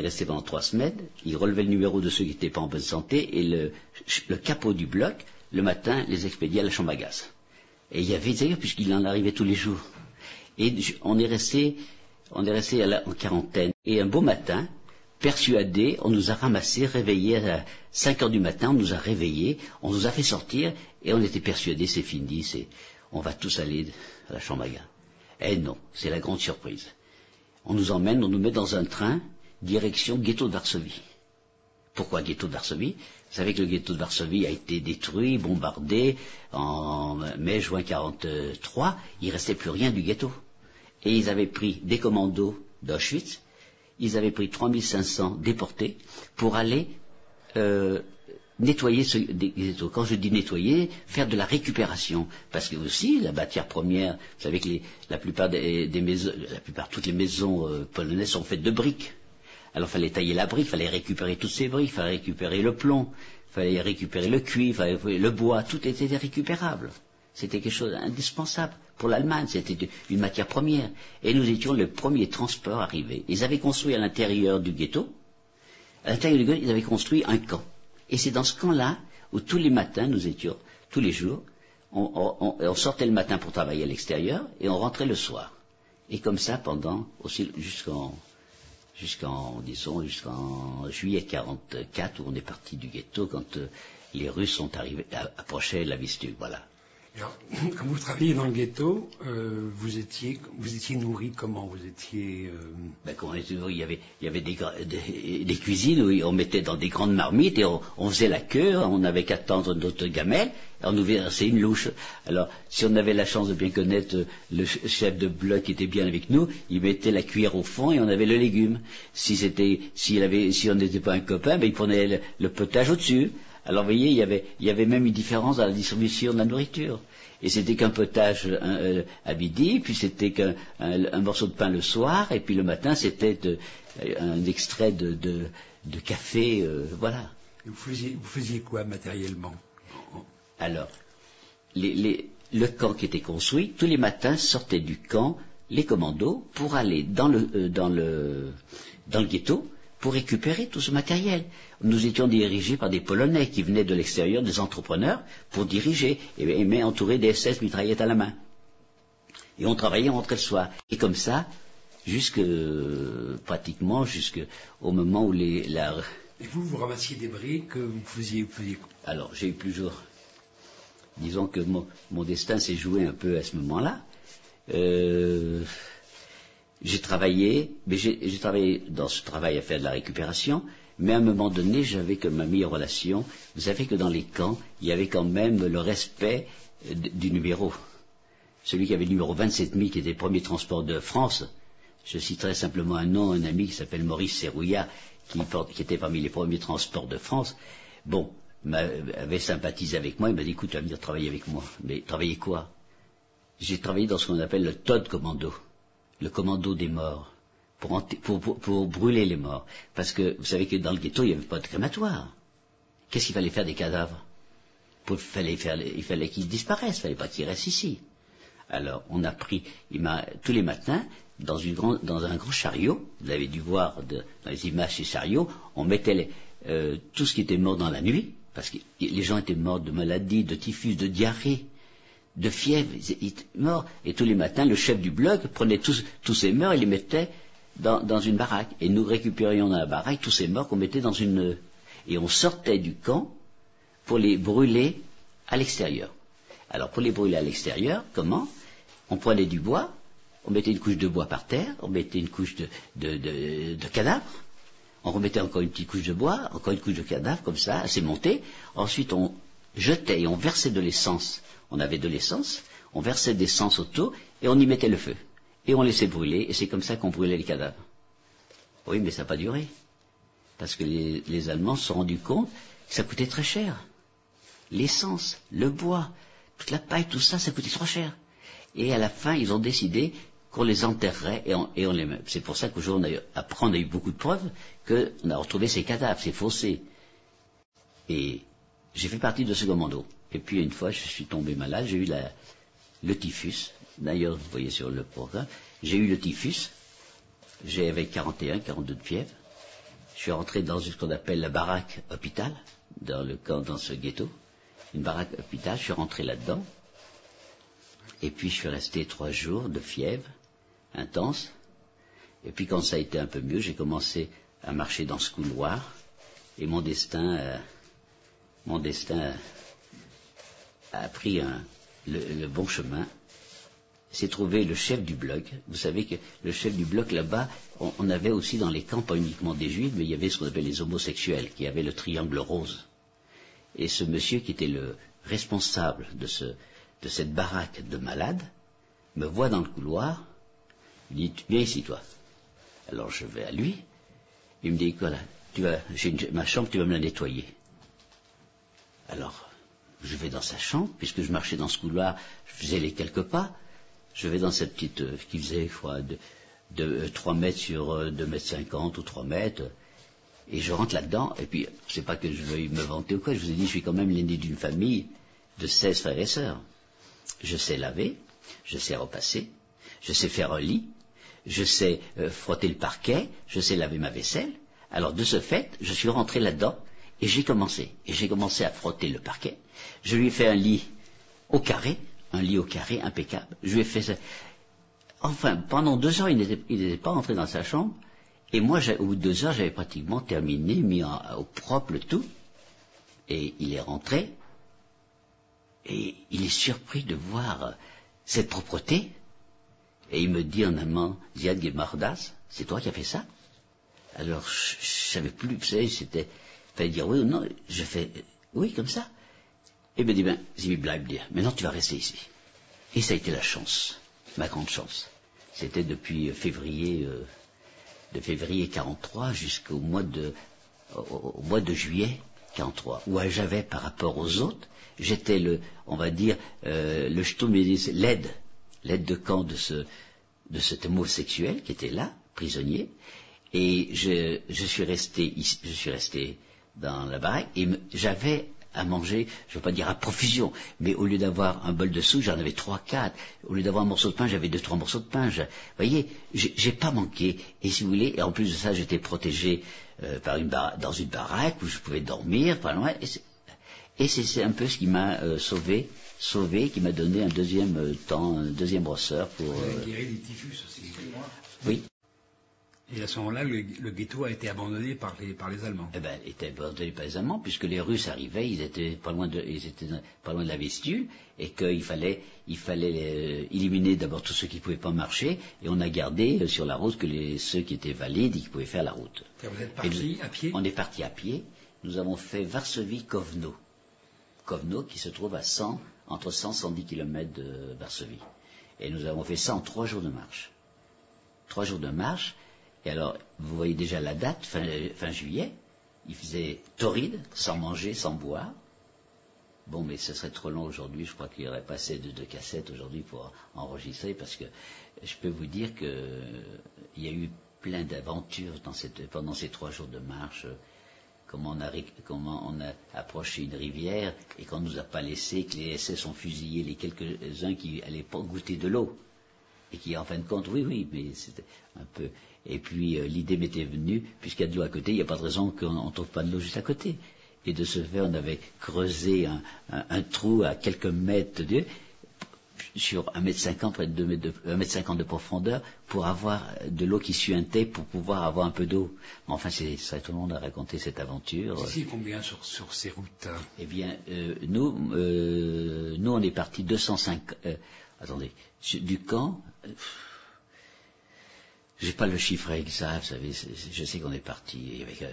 resté pendant 3 semaines, il relevait le numéro de ceux qui n'étaient pas en bonne santé et le capot du bloc, le matin, les expédiait à la chambre à gaz. Et il y avait d'ailleurs, puisqu'il en arrivait tous les jours. Et on est resté en quarantaine. Et un beau matin, persuadés, on nous a ramassés, réveillés à 5 heures du matin, on nous a réveillés, on nous a fait sortir, et on était persuadés, c'est fini, on va tous aller à la chambre à gaz. Eh non, c'est la grande surprise. On nous met dans un train, direction ghetto de Varsovie. Pourquoi ghetto de Varsovie? Vous savez que le ghetto de Varsovie a été détruit, bombardé, en mai-juin 1943, il restait plus rien du ghetto. Et ils avaient pris des commandos d'Auschwitz, ils avaient pris 3500 déportés pour aller nettoyer des ghettos. Quand je dis nettoyer, faire de la récupération. Parce que aussi, la matière première, vous savez que la plupart toutes les maisons polonaises sont faites de briques. Alors il fallait tailler la brique, il fallait récupérer toutes ces briques, il fallait récupérer le plomb, il fallait récupérer le cuivre, le bois, tout était récupérable. C'était quelque chose d'indispensable pour l'Allemagne, c'était une matière première. Et nous étions le premier transport arrivé. Ils avaient construit à l'intérieur du ghetto, ils avaient construit un camp. Et c'est dans ce camp-là où tous les matins, nous étions, tous les jours, on sortait le matin pour travailler à l'extérieur et on rentrait le soir. Et comme ça jusqu'en juillet 1944, où on est parti du ghetto quand les Russes sont approchaient la Vistule, voilà. Alors, quand vous travailliez dans le ghetto, vous étiez nourri comment? Vous étiez... Quand on était nourri, il y avait des cuisines où on mettait dans des grandes marmites et on faisait la queue, on n'avait qu'à tendre notre gamelle, et on nous versait une louche. Alors, si on avait la chance de bien connaître le chef de bloc qui était bien avec nous, il mettait la cuillère au fond et on avait le légume. Si on n'était pas un copain, il prenait le potage au-dessus. Alors vous voyez, il y avait même une différence dans la distribution de la nourriture. Et c'était qu'un potage à midi, puis c'était qu'un morceau de pain le soir, et puis le matin c'était un extrait de café, voilà. Et vous faisiez quoi matériellement? Alors, le camp qui était construit, tous les matins sortaient du camp les commandos pour aller dans le ghetto pour récupérer tout ce matériel. Nous étions dirigés par des Polonais qui venaient de l'extérieur, des entrepreneurs, pour diriger, mais entourés des SS mitraillettes à la main. Et on travaillait, on rentrait le soir. Et comme ça, pratiquement jusqu'au moment où Et vous ramassiez des briques, vous faisiez quoi? Alors, j'ai eu plusieurs. Disons que mon destin s'est joué un peu à ce moment-là. J'ai travaillé dans ce travail à faire de la récupération, mais à un moment donné, j'avais comme ma meilleure relation. Vous savez que dans les camps, il y avait quand même le respect du numéro. Celui qui avait le numéro 27 000, qui était le premier transport de France. Je citerai simplement un nom, un ami qui s'appelle Maurice Serrouillat, qui était parmi les premiers transports de France. Bon, avait sympathisé avec moi, il m'a dit, écoute, tu vas venir travailler avec moi. Mais travailler quoi? J'ai travaillé dans ce qu'on appelle le TOD commando, le commando des morts, pour brûler les morts. Parce que vous savez que dans le ghetto, il n'y avait pas de crématoire. Qu'est-ce qu'il fallait faire des cadavres? Il fallait qu'ils disparaissent, il fallait pas qu'ils restent ici. Alors, on a pris, tous les matins, dans un grand chariot, vous avez dû voir dans les images ces chariots, on mettait tout ce qui était mort dans la nuit, parce que les gens étaient morts de maladies, de typhus, de diarrhée, de fièvre, ils étaient morts. Et tous les matins, le chef du bloc prenait tous ces morts et les mettait dans une baraque. Et nous récupérions dans la baraque tous ces morts qu'on mettait dans une... Et on sortait du camp pour les brûler à l'extérieur. Alors, pour les brûler à l'extérieur, comment? On prenait du bois, on mettait une couche de bois par terre, on mettait une couche de cadavres, on remettait encore une petite couche de bois, encore une couche de cadavres, comme ça, assez montée. Ensuite, on jetait et on versait de l'essence. On avait de l'essence, on versait de l'essence autour, et on y mettait le feu. Et on laissait brûler, et c'est comme ça qu'on brûlait les cadavres. Oui, mais ça n'a pas duré. Parce que les Allemands se sont rendus compte que ça coûtait très cher. L'essence, le bois, toute la paille, tout ça, ça coûtait trop cher. Et à la fin, ils ont décidé qu'on les enterrerait et on les met. C'est pour ça qu'aujourd'hui, après, on a eu beaucoup de preuves qu'on a retrouvé ces cadavres, ces fossés. Et j'ai fait partie de ce commando. Et puis, une fois, je suis tombé malade, j'ai eu le typhus. D'ailleurs, vous voyez sur le programme, j'ai eu le typhus. J'avais 41, 42 de fièvre. Je suis rentré dans ce qu'on appelle la baraque hôpital, dans ce ghetto. Une baraque hôpital, je suis rentré là-dedans. Et puis je suis resté 3 jours de fièvre intense. Et puis quand ça a été un peu mieux, j'ai commencé à marcher dans ce couloir. Et mon destin a pris le bon chemin. C'est trouvé le chef du bloc. Vous savez que le chef du bloc là-bas, on avait aussi dans les camps, pas uniquement des juifs, mais il y avait ce qu'on appelle les homosexuels, qui avaient le triangle rose. Et ce monsieur qui était le responsable de cette baraque de malades, me voit dans le couloir, il dit, viens ici toi. Alors je vais à lui, il me dit, voilà, j'ai ma chambre, tu vas me la nettoyer. Alors, je vais dans sa chambre, puisque je marchais dans ce couloir, je faisais les quelques pas, je vais dans cette petite, qui faisait, je crois, de 3 mètres sur 2 mètres 50 ou 3 mètres, et je rentre là-dedans, et puis, c'est pas que je veuille me vanter ou quoi, je vous ai dit, je suis quand même l'aîné d'une famille de 16 frères et sœurs. Je sais laver, je sais repasser, je sais faire un lit, je sais frotter le parquet, je sais laver ma vaisselle. Alors de ce fait, je suis rentré là-dedans et j'ai commencé à frotter le parquet. Je lui ai fait un lit au carré impeccable. Je lui ai fait ça. Enfin, pendant 2 heures, il n'était pas entré dans sa chambre. Et moi, au bout de 2 heures, j'avais pratiquement terminé, mis au propre le tout. Et il est rentré. Et il est surpris de voir cette propreté. Et il me dit en allemand, Ziad Gemardas, c'est toi qui as fait ça? Alors, je savais plus, vous savez, fallait dire oui ou non. Je fais oui, comme ça. Et il me dit, ben, Sie bleib dir. Maintenant, tu vas rester ici. Et ça a été la chance, ma grande chance. C'était depuis février 43 jusqu'au mois de juillet 43. Où j'avais par rapport aux autres, j'étais on va dire, le Sturmedienst, l'aide de camp de cet homosexuel qui était là, prisonnier, et je suis resté dans la baraque, et j'avais à manger, je ne veux pas dire à profusion, mais au lieu d'avoir un bol de soupe, j'en avais 3, 4. Au lieu d'avoir un morceau de pain, j'avais 2, 3 morceaux de pain. Vous voyez, j'ai pas manqué. Et si vous voulez, et en plus de ça, j'étais protégé dans une baraque où je pouvais dormir, pas loin. Et c'est un peu ce qui m'a sauvé, qui m'a donné un deuxième brosseur pour. Vous avez guéri des typhus aussi. Oui. Et à ce moment-là, le ghetto a été abandonné par les Allemands. Eh ben, il était abandonné par les Allemands, puisque les Russes arrivaient, ils étaient pas loin de la Vistule, et qu'il fallait éliminer d'abord tous ceux qui ne pouvaient pas marcher, et on a gardé sur la route que ceux qui étaient valides et qui pouvaient faire la route. Et vous êtes parti à pied? On est parti à pied. Nous avons fait Varsovie-Kovno. Kovno qui se trouve entre 100 et 110 km de Varsovie. Et nous avons fait ça en 3 jours de marche. 3 jours de marche. Et alors, vous voyez déjà la date, fin juillet, il faisait torride, sans manger, sans boire. Bon, mais ce serait trop long aujourd'hui, je crois qu'il y aurait pas assez de cassettes aujourd'hui pour enregistrer, parce que je peux vous dire qu'il y a eu plein d'aventures pendant ces 3 jours de marche, comment on a approché une rivière, et qu'on ne nous a pas laissé, que les SS ont fusillé les quelques-uns qui allaient pas goûter de l'eau. Et qui, en fin de compte, oui, mais c'était un peu... Et puis, l'idée m'était venue, puisqu'il y a de l'eau à côté, il n'y a pas de raison qu'on ne trouve pas de l'eau juste à côté. Et de ce fait, on avait creusé un trou à quelques mètres sur 1,50 m, près de 1,50 m de profondeur, pour avoir de l'eau qui suintait, pour pouvoir avoir un peu d'eau. Mais enfin, ça, tout le monde a raconté cette aventure. C'est combien sur ces routes? Eh bien, nous, on est partis 205... attendez, du camp, j'ai pas le chiffre exact, vous savez, je sais qu'on est parti avec,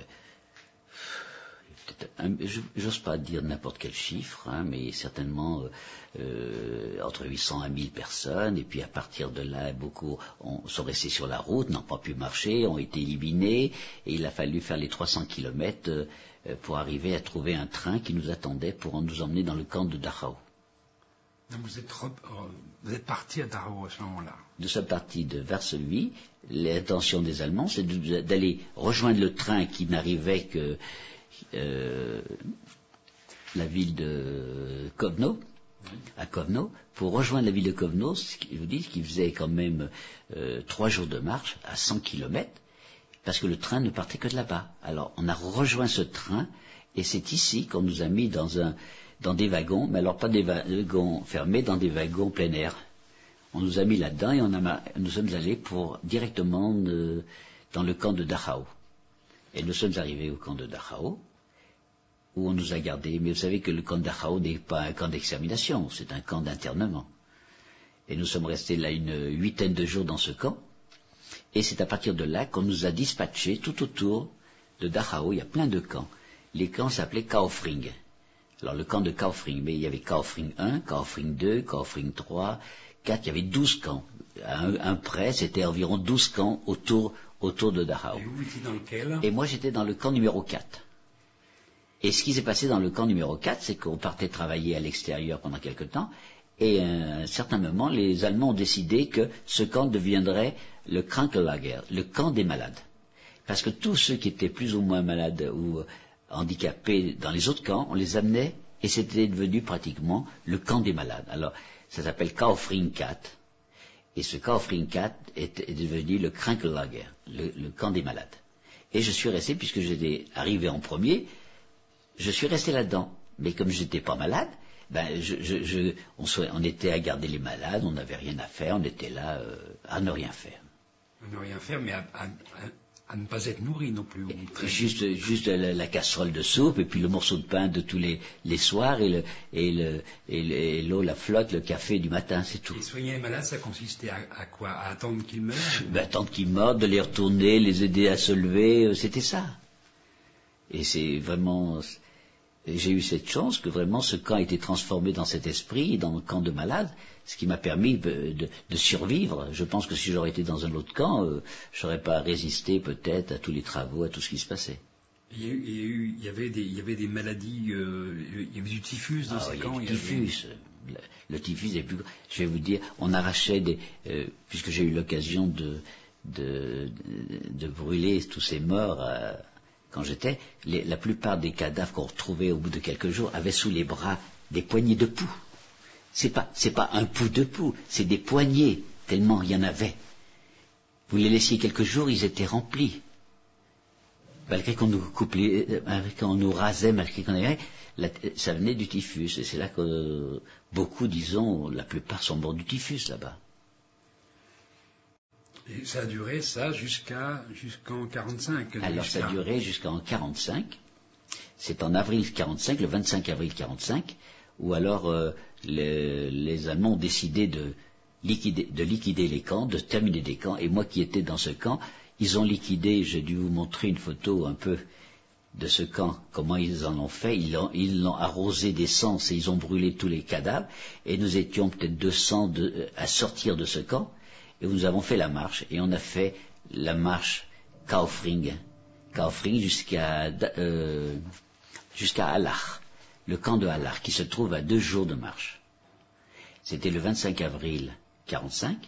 j'ose pas dire n'importe quel chiffre, hein, mais certainement entre 800 à 1000 personnes, et puis à partir de là, beaucoup sont restés sur la route, n'ont pas pu marcher, ont été éliminés, et il a fallu faire les 300 kilomètres pour arriver à trouver un train qui nous attendait pour nous emmener dans le camp de Dachau. Vous êtes parti à Dachau à ce moment-là. Nous sommes partis de Varsovie. L'intention des Allemands, c'est d'aller rejoindre le train qui n'arrivait que la ville de Kovno, à Kovno, pour rejoindre la ville de Kovno, ce qui vous dit qu'il faisait quand même 3 jours de marche à 100 km, parce que le train ne partait que de là-bas. Alors on a rejoint ce train, et c'est ici qu'on nous a mis dans des wagons, mais alors pas des wagons fermés, dans des wagons plein air. On nous a mis là-dedans et nous sommes allés directement dans le camp de Dachau. Et nous sommes arrivés au camp de Dachau, où on nous a gardés. Mais vous savez que le camp de Dachau n'est pas un camp d'extermination, c'est un camp d'internement. Et nous sommes restés là une 8aine de jours dans ce camp. Et c'est à partir de là qu'on nous a dispatchés tout autour de Dachau. Il y a plein de camps. Les camps s'appelaient Kaufring. Alors le camp de Kaufring, mais il y avait Kaufring 1, Kaufring 2, Kaufring 3, 4, il y avait 12 camps. À un près, c'était environ 12 camps autour de Dachau. Et vous étiez dans lequel? Et moi j'étais dans le camp numéro 4. Et ce qui s'est passé dans le camp numéro 4, c'est qu'on partait travailler à l'extérieur pendant quelque temps, et à un certain moment, les Allemands ont décidé que ce camp deviendrait le Krankenlager, le camp des malades. Parce que tous ceux qui étaient plus ou moins malades ou handicapés dans les autres camps, on les amenait, et c'était devenu pratiquement le camp des malades. Alors, ça s'appelle Kaufring 4, et ce Kaufring 4 est devenu le Krankenlager, le camp des malades. Et je suis resté, puisque j'étais arrivé en premier, je suis resté là-dedans. Mais comme je n'étais pas malade, on était à garder les malades, on n'avait rien à faire, on était là à ne rien faire. À ne rien faire, mais à ne pas être nourri non plus. Juste la casserole de soupe, et puis le morceau de pain de tous les soirs, et l'eau, la flotte, le café du matin, c'est tout. Et soigner les malades, ça consistait à quoi? À attendre qu'ils meurent? Attendre qu'ils meurent, de les retourner, les aider à se lever, c'était ça. Et c'est vraiment... J'ai eu cette chance que vraiment ce camp a été transformé dans cet esprit, dans le camp de malades, ce qui m'a permis de survivre. Je pense que si j'aurais été dans un autre camp, je n'aurais pas résisté peut-être à tous les travaux, à tout ce qui se passait. Il y avait des maladies, il y avait du typhus dans ces camps. Il y a du typhus. Le typhus est plus. Je vais vous dire, on arrachait puisque j'ai eu l'occasion de brûler tous ces morts quand j'étais. La plupart des cadavres qu'on retrouvait au bout de quelques jours avaient sous les bras des poignées de poux. C'est pas un pouls de poux, c'est des poignées tellement il y en avait. Vous les laissiez quelques jours, ils étaient remplis. Malgré qu'on nous malgré qu'on nous rasait, malgré qu'on avait, ça venait du typhus. Et c'est là que beaucoup, disons, la plupart sont morts du typhus là-bas. Et ça a duré ça jusqu'en 45. Alors ça a duré jusqu'en 45. C'est en avril 45, le 25 avril 45, où alors les Allemands ont décidé de liquider les camps, de terminer des camps. Et moi qui étais dans ce camp, ils ont liquidé, j'ai dû vous montrer une photo un peu de ce camp, comment ils en ont fait. Ils l'ont arrosé d'essence et ils ont brûlé tous les cadavres. Et nous étions peut-être 200 à sortir de ce camp. Et nous avons fait la marche. Et on a fait la marche Kaufring jusqu'à Allach, le camp de Allach, qui se trouve à 2 jours de marche. C'était le 25 avril 45.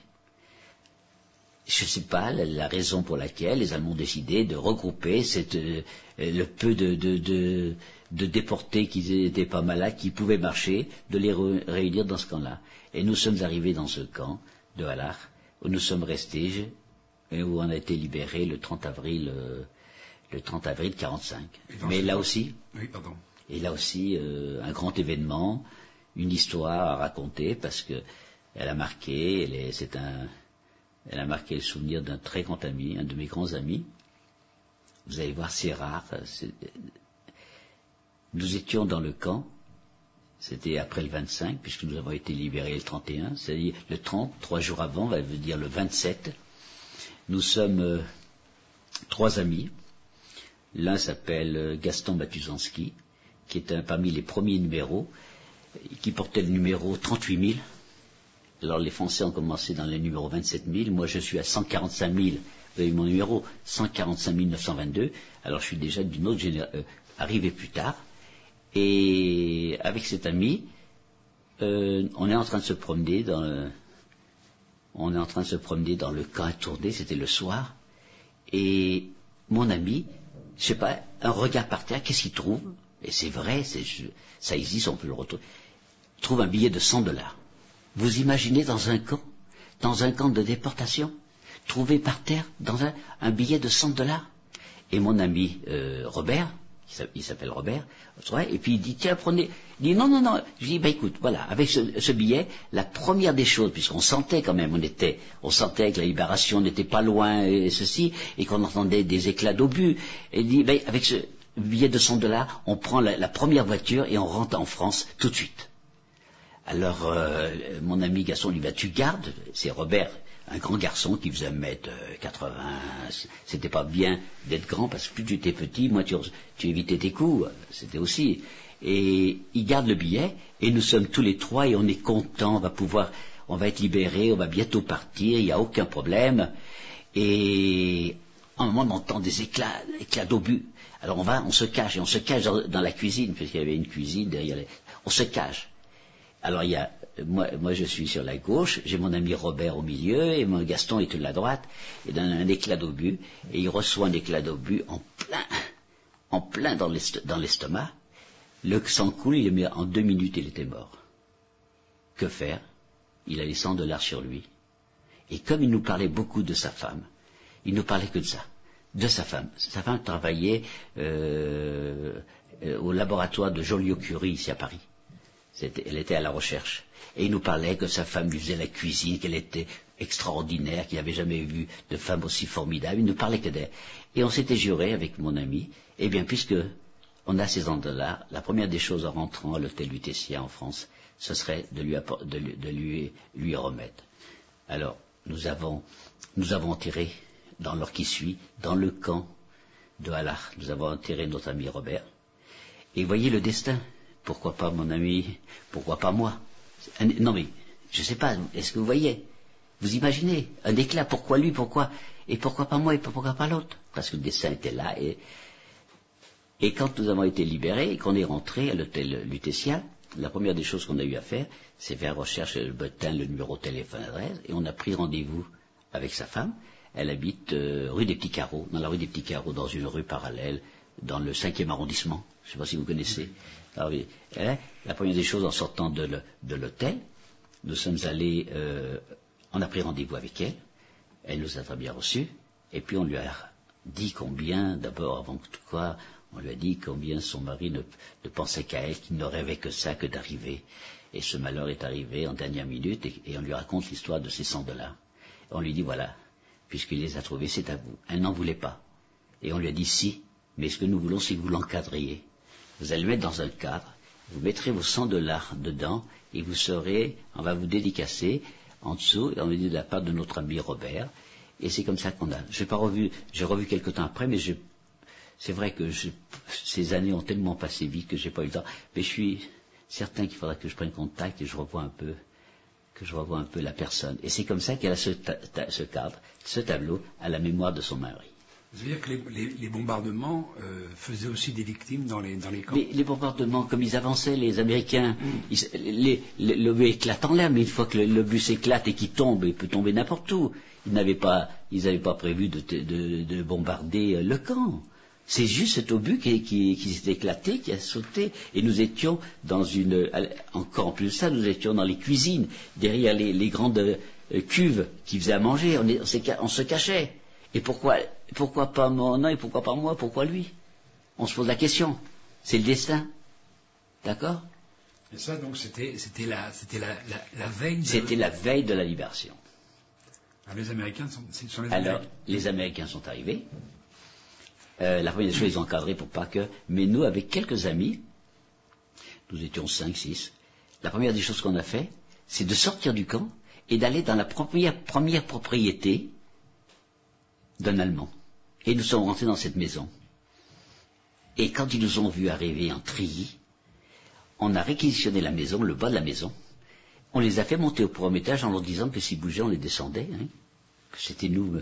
Je ne sais pas la raison pour laquelle les Allemands ont décidé de regrouper le peu de déportés qui n'étaient pas malades, qui pouvaient marcher, de les réunir dans ce camp-là. Et nous sommes arrivés dans ce camp de Allach, où nous sommes restés, et où on a été libérés le 30 avril 45. Mais là aussi, et là aussi, un grand événement, une histoire à raconter, parce que elle a marqué, elle a marqué le souvenir d'un très grand ami, un de mes grands amis. Vous allez voir, c'est rare. Nous étions dans le camp, c'était après le 25, puisque nous avons été libérés le 31, c'est-à-dire le 30, 3 jours avant, on va dire le 27. Nous sommes 3 amis. L'un s'appelle Gaston Matuzanski, qui est parmi les premiers numéros, qui portait le numéro 38 000. Alors les Français ont commencé dans le numéro 27 000, moi je suis à 145 000, vous avez mon numéro 145 922, alors je suis déjà d'une autre génération, arrivé plus tard, et avec cet ami, on est en train de se promener dans le camp à Tournai, c'était le soir, et mon ami, je sais pas, un regard par terre, qu'est-ce qu'il trouve? Et c'est vrai, ça existe, on peut le retrouver, trouve un billet de $100. Vous imaginez dans un camp de déportation, trouvé par terre dans un billet de $100. Et mon ami Robert, il s'appelle Robert, et puis il dit tiens prenez, il dit non, je dis écoute voilà, avec ce billet, la première des choses, puisqu'on sentait quand même, on sentait que la libération n'était pas loin et ceci, et qu'on entendait des éclats d'obus, et il dit avec ce billet de $100, on prend la première voiture et on rentre en France tout de suite. Alors, mon ami Gaston lui dit, tu gardes, c'est Robert, un grand garçon qui faisait 1m80, c'était pas bien d'être grand, parce que plus tu étais petit, moins tu évitais tes coups, c'était aussi. Et il garde le billet, et nous sommes tous les 3, et on est contents, on va être libérés, on va bientôt partir, il n'y a aucun problème. Et à un moment, on entend des éclats d'obus. Alors on se cache, et on se cache dans la cuisine, puisqu'il y avait une cuisine derrière on se cache. Alors moi je suis sur la gauche, j'ai mon ami Robert au milieu et mon Gaston est à la droite, et donne un éclat d'obus, et il reçoit un éclat d'obus en plein dans l'estomac. Le sang coule, en 2 minutes il était mort. Que faire? Il a les $100 sur lui. Et comme il nous parlait beaucoup de sa femme, il ne parlait que de ça, de sa femme. Sa femme travaillait au laboratoire de Joliot-Curie ici à Paris. Elle était à la recherche. Et il nous parlait que sa femme lui faisait la cuisine, qu'elle était extraordinaire, qu'il n'avait jamais vu de femme aussi formidable. Il ne parlait que d'elle. Et on s'était juré avec mon ami, eh bien, puisque on a ces $100, la première des choses en rentrant à l'hôtel Lutetia en France, ce serait de lui remettre. Alors, nous avons enterré, dans l'heure qui suit, dans le camp de Allach, nous avons enterré notre ami Robert. Et voyez le destin. Pourquoi pas mon ami? Pourquoi pas moi? Non mais, je ne sais pas, est-ce que vous voyez? Vous imaginez? Un éclat, pourquoi lui, pourquoi? Et pourquoi pas moi et pourquoi pas l'autre? Parce que le destin était là. Et quand nous avons été libérés et qu'on est rentré à l'hôtel Lutetia, la première des choses qu'on a eu à faire, c'est faire recherche le bulletin, le numéro de téléphone, adresse, et on a pris rendez-vous avec sa femme. Elle habite rue des Petits Carreaux, dans la rue des Petits Carreaux, dans une rue parallèle, dans le 5e arrondissement. Je ne sais pas si vous connaissez. Alors, la première des choses, en sortant de l'hôtel, nous sommes allés, on a pris rendez-vous avec elle. Elle nous a très bien reçus. Et puis on lui a dit combien, d'abord, avant tout quoi, on lui a dit combien son mari ne pensait qu'à elle, qu'il ne rêvait que ça, que d'arriver. Et ce malheur est arrivé en dernière minute, et on lui raconte l'histoire de ces $100. On lui dit, voilà, puisqu'il les a trouvés, c'est à vous. Elle n'en voulait pas. Et on lui a dit, si, mais ce que nous voulons, c'est que vous l'encadriez. Vous allez le mettre dans un cadre, vous mettrez vos $100 dedans, et vous serez, on va vous dédicacer en dessous, et on lui dit de la part de notre ami Robert. Et c'est comme ça qu'on a. J'ai revu quelque temps après, mais c'est vrai que ces années ont tellement passé vite que j'ai pas eu le temps. Mais je suis certain qu'il faudra que je prenne contact et je revoie un peu la personne. Et c'est comme ça qu'elle a ce cadre, ce tableau à la mémoire de son mari. Vous veux dire que les bombardements faisaient aussi des victimes dans les camps? Les bombardements, comme ils avançaient, les Américains, l'obus éclate en l'air, mais une fois que l'obus s'éclate et qu'il tombe, il peut tomber n'importe où. Ils n'avaient pas prévu de bombarder le camp. C'est juste cet obus qui s'est éclaté, qui a sauté, et nous étions encore en plus de ça, nous étions dans les cuisines, derrière les grandes cuves qui faisaient à manger, on se cachait. Et pourquoi pas moi, non, et pourquoi pas moi, pourquoi lui? On se pose la question. C'est le destin. D'accord? Et ça, donc, c'était la veille. C'était la veille de la libération. Alors, les Américains les Américains sont arrivés. La première des choses, ils ont encadré pour pas que... Mais nous, avec quelques amis, nous étions 5, 6, la première des choses qu'on a fait, c'est de sortir du camp et d'aller dans la première propriété d'un Allemand. Et nous sommes rentrés dans cette maison. Et quand ils nous ont vus arriver en treillis, on a réquisitionné la maison, le bas de la maison. On les a fait monter au premier étage en leur disant que s'ils bougeaient, on les descendait, que c'était nous.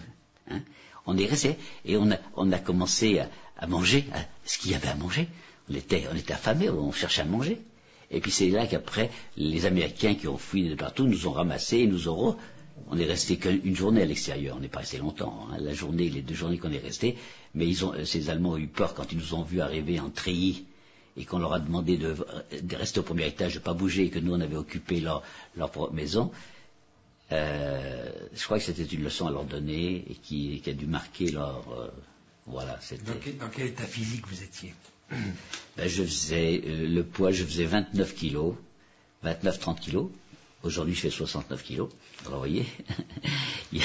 On est resté et on a commencé à manger ce qu'il y avait à manger. On était affamés, on cherchait à manger. Et puis c'est là qu'après, les Américains qui ont fui de partout nous ont ramassés et on est resté qu'une journée à l'extérieur, on n'est pas resté longtemps. La journée, les 2 journées qu'on est resté, mais ces Allemands ont eu peur quand ils nous ont vus arriver en treillis et qu'on leur a demandé de rester au premier étage, de ne pas bouger, et que nous on avait occupé leur propre maison. Je crois que c'était une leçon à leur donner et qui a dû marquer leur... voilà, c'était... Dans quel état physique vous étiez? Je faisais le poids, je faisais 29 kilos, 29-30 kilos. Aujourd'hui, je fais 69 kilos. Alors, vous voyez, il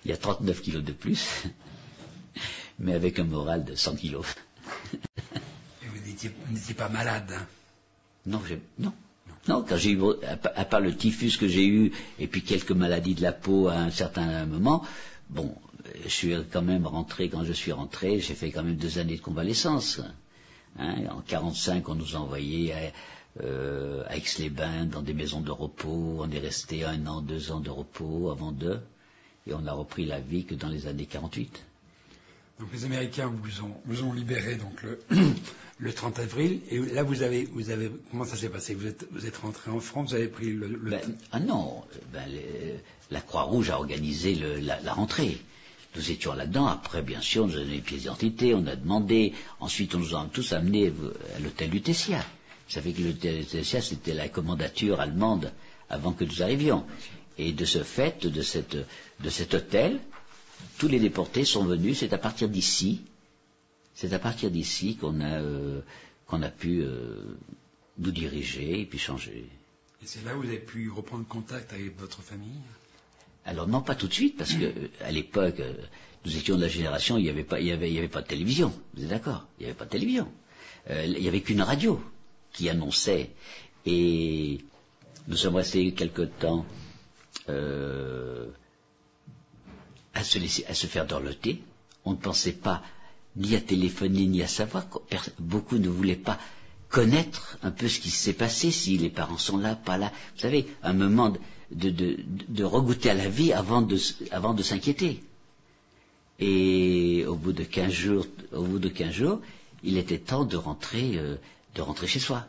y a 39 kilos de plus, mais avec un moral de 100 kilos. Et vous n'étiez pas malade? Non, quand j'ai eu, à part le typhus que j'ai eu, et puis quelques maladies de la peau à un certain moment, bon, je suis quand même rentré, quand je suis rentré, j'ai fait quand même 2 années de convalescence. En 1945, on nous a envoyés à Aix-les-Bains, dans des maisons de repos, on est resté 1 an, 2 ans de repos avant et on a repris la vie que dans les années 48. Donc les Américains vous ont libéré donc le 30 avril, et là vous avez comment ça s'est passé? Vous êtes rentré en France, vous avez pris la Croix-Rouge a organisé la rentrée. Nous étions là-dedans. Après, bien sûr, on nous a donné les pièces d'identité, on a demandé. Ensuite, on nous a tous amenés à l'hôtel Lutetia. Vous savez que l'hôtel Lutetia, c'était la commandature allemande avant que nous arrivions. Et de ce fait, de cet hôtel, tous les déportés sont venus. C'est à partir d'ici qu'on a pu nous diriger et puis changer. Et c'est là où vous avez pu reprendre contact avec votre famille? Alors non, pas tout de suite, parce que à l'époque, nous étions de la génération, il n'y avait pas de télévision. Vous êtes d'accord? Il n'y avait pas de télévision. Il n'y avait qu'une radio qui annonçait. Et nous sommes restés quelque temps à se faire dorloter. On ne pensait pas ni à téléphoner ni à savoir. Beaucoup ne voulaient pas connaître un peu ce qui s'est passé, si les parents sont là, pas là. Vous savez, un moment de regoûter à la vie avant de s'inquiéter. Et au bout de 15 jours, il était temps de rentrer chez soi.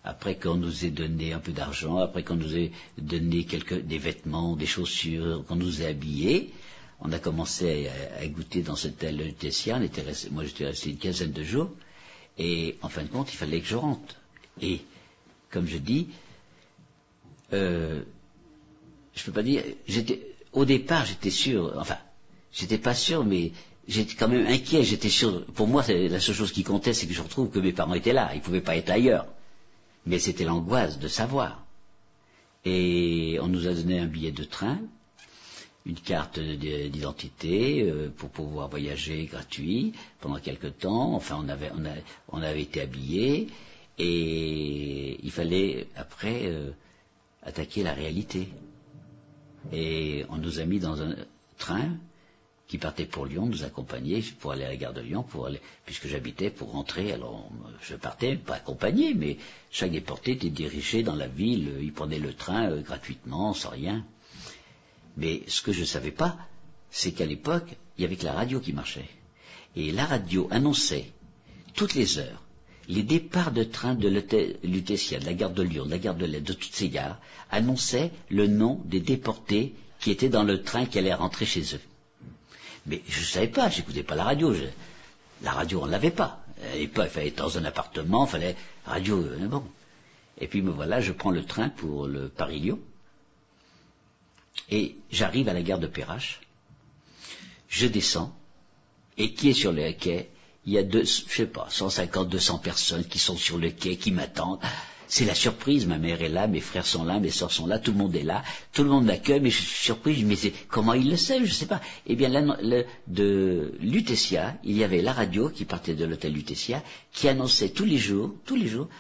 Après qu'on nous ait donné un peu d'argent, après qu'on nous ait donné des vêtements, des chaussures, qu'on nous ait habillés, on a commencé à goûter dans cet hôtel Lutetia. Moi, j'étais resté une quinzaine de jours, et en fin de compte, il fallait que je rentre. Et comme je dis, je peux pas dire. Au départ, j'étais sûr. Enfin, j'étais pas sûr, mais j'étais quand même inquiet. J'étais sûr. Pour moi, la seule chose qui comptait, c'est que je retrouve que mes parents étaient là. Ils pouvaient pas être ailleurs. Mais c'était l'angoisse de savoir. Et on nous a donné un billet de train, une carte d'identité pour pouvoir voyager gratuit pendant quelque temps. Enfin, on avait été habillés et il fallait après attaquer la réalité. Et on nous a mis dans un train qui partait pour Lyon, nous accompagnait pour aller à la gare de Lyon, puisque j'habitais pour rentrer. Alors je partais, pas accompagné, mais chaque déporté était dirigé dans la ville, il prenait le train gratuitement, sans rien. Mais ce que je ne savais pas, c'est qu'à l'époque, il n'y avait que la radio qui marchait. Et la radio annonçait, toutes les heures, les départs de train de l'hôtel Lutetia, de la gare de Lyon, de la gare de l'Est, de toutes ces gares, annonçaient le nom des déportés qui étaient dans le train qui allait rentrer chez eux. Mais je ne savais pas, j'écoutais pas la radio. La radio, on ne l'avait pas. À l'époque, il fallait être dans un appartement, il fallait radio, bon. Et puis me voilà, je prends le train pour le Paris-Lyon. Et j'arrive à la gare de Perrache. Je descends. Et qui est sur le quai? Il y a 150, 200 personnes qui sont sur le quai, qui m'attendent. C'est la surprise, ma mère est là, mes frères sont là, mes sœurs sont là, tout le monde est là, tout le monde m'accueille, mais je suis surpris, mais comment il le sait, je ne sais pas. Eh bien, de Lutetia, il y avait la radio qui partait de l'hôtel Lutetia, qui annonçait tous les jours,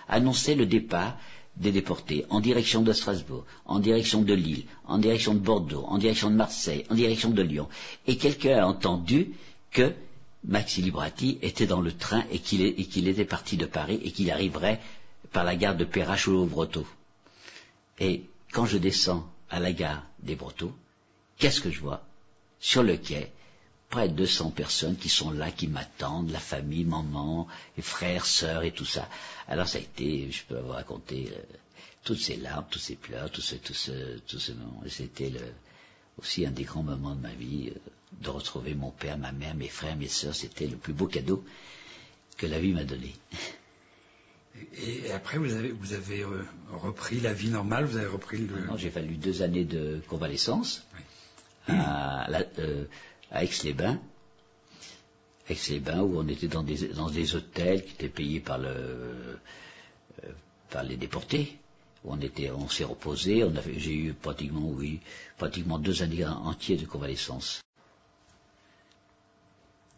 annonçait le départ des déportés en direction de Strasbourg, en direction de Lille, en direction de Bordeaux, en direction de Marseille, en direction de Lyon. Et quelqu'un a entendu que Maxi Librati était dans le train et qu'il était parti de Paris et qu'il arriverait par la gare de Perrache ou au Brotteaux. Et quand je descends à la gare des Brotteaux, qu'est-ce que je vois? Sur le quai, près de 200 personnes qui sont là, qui m'attendent, la famille, maman, les frères, sœurs et tout ça. Alors ça a été, je peux vous raconter toutes ces larmes, tous ces pleurs, tout ce moment. Et c'était aussi un des grands moments de ma vie, de retrouver mon père, ma mère, mes frères, mes sœurs. C'était le plus beau cadeau que la vie m'a donné. Et après, vous avez repris la vie normale, vous avez repris le... Non, j'ai fallu 2 années de convalescence oui. à Aix-les-Bains. Aix-les-Bains, où on était dans des hôtels qui étaient payés par les déportés. Où on s'est reposé, j'ai eu pratiquement 2 années entières de convalescence.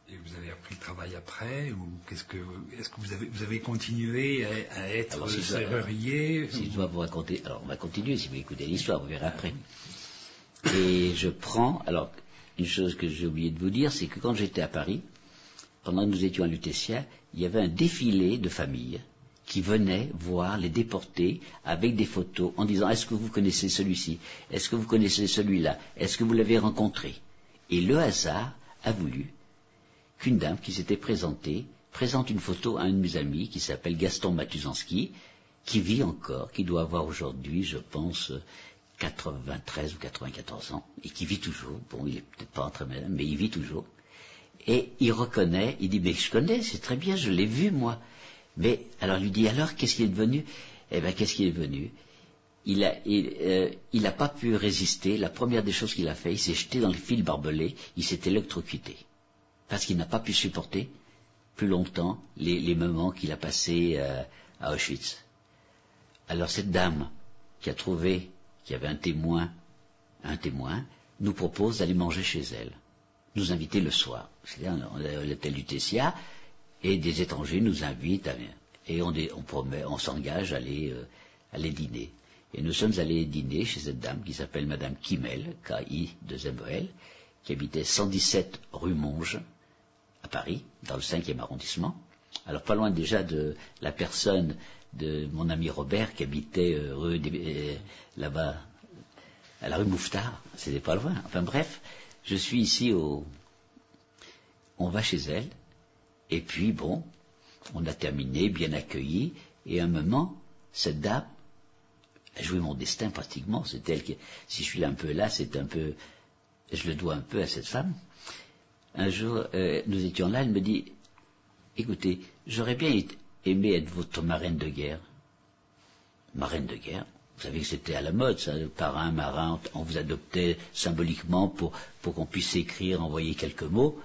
Et vous avez repris le travail après, ou est-ce que vous avez continué à être serrurier? Si je dois vous raconter, alors on va continuer, si vous écoutez l'histoire, vous verrez après. Et je prends, alors, une chose que j'ai oublié de vous dire, c'est que quand j'étais à Paris, pendant que nous étions à Lutetia, il y avait un défilé de familles qui venaient voir les déportés avec des photos en disant: est-ce que vous connaissez celui-ci? Est-ce que vous connaissez celui-là? Est-ce que vous l'avez rencontré? Et le hasard a voulu qu'une dame qui s'était présentée présente une photo à un de mes amis qui s'appelle Gaston Matuszanski, qui vit encore, qui doit avoir aujourd'hui, je pense, 93 ou 94 ans, et qui vit toujours. Bon, il est peut-être pas très malade, mais il vit toujours. Et il reconnaît, il dit: mais je connais, c'est très bien, je l'ai vu moi. Mais alors il lui dit: alors qu'est-ce qu'il est devenu? Eh bien, qu'est-ce qu'il est devenu? Il n'a pas pu résister. La première des choses qu'il a fait, il s'est jeté dans le fil barbelé, il s'est électrocuté. Parce qu'il n'a pas pu supporter plus longtemps les moments qu'il a passés à Auschwitz. Alors cette dame qui a trouvé qu'il y avait un témoin, nous propose d'aller manger chez elle, nous inviter le soir. C'est-à-dire l'hôtel Lutetia, et des étrangers nous invitent, et on s'engage à aller dîner. Et nous sommes allés dîner chez cette dame qui s'appelle Madame Kimmel, K-I-2-M-E-L, qui habitait 117 rue Monge, à Paris, dans le 5e arrondissement. Alors pas loin déjà de la personne de mon ami Robert qui habitait là-bas, à la rue Mouffetard, c'était pas loin. Enfin bref, je suis ici on va chez elle, et puis bon, On a terminé, bien accueilli, et à un moment, cette dame a joué mon destin pratiquement. C'est elle qui, si je suis là un peu là, c'est un peu, je le dois un peu à cette femme. Un jour, nous étions là, elle me dit, écoutez, j'aurais bien aimé être votre marraine de guerre. Marraine de guerre? Vous savez que c'était à la mode, ça, parrain, marin, on vous adoptait symboliquement pour qu'on puisse écrire, envoyer quelques mots.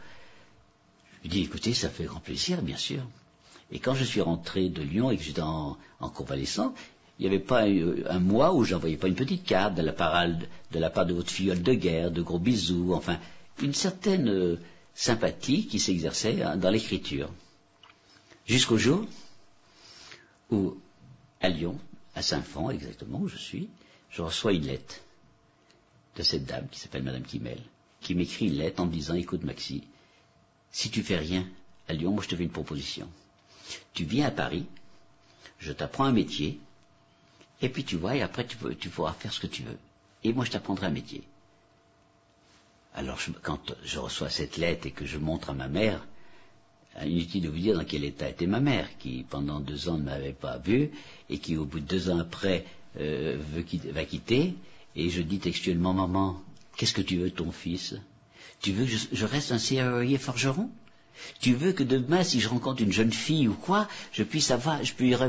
Je lui dis, écoutez, ça fait grand plaisir, bien sûr. Et quand je suis rentré de Lyon et que j'étais en convalescence, il n'y avait pas un mois où j'envoyais pas une petite carte de la part de votre filleule de guerre, de gros bisous, enfin, une certaine sympathie qui s'exerçait dans l'écriture. Jusqu'au jour où, à Lyon, à Saint-Fond, exactement où je suis, je reçois une lettre de cette dame qui s'appelle Madame Kimmel, qui m'écrit une lettre en me disant, écoute Maxi, si tu fais rien à Lyon, moi je te fais une proposition. Tu viens à Paris, je t'apprends un métier, et puis tu vois, et après tu pourras faire ce que tu veux. Et moi je t'apprendrai un métier. Alors quand je reçois cette lettre et que je montre à ma mère, inutile de vous dire dans quel état était ma mère, qui pendant 2 ans ne m'avait pas vu, et qui au bout de 2 ans après va quitter, et je dis textuellement, maman, qu'est-ce que tu veux de ton fils? Tu veux que je reste un serrurier forgeron? Tu veux que demain, si je rencontre une jeune fille ou quoi, je peux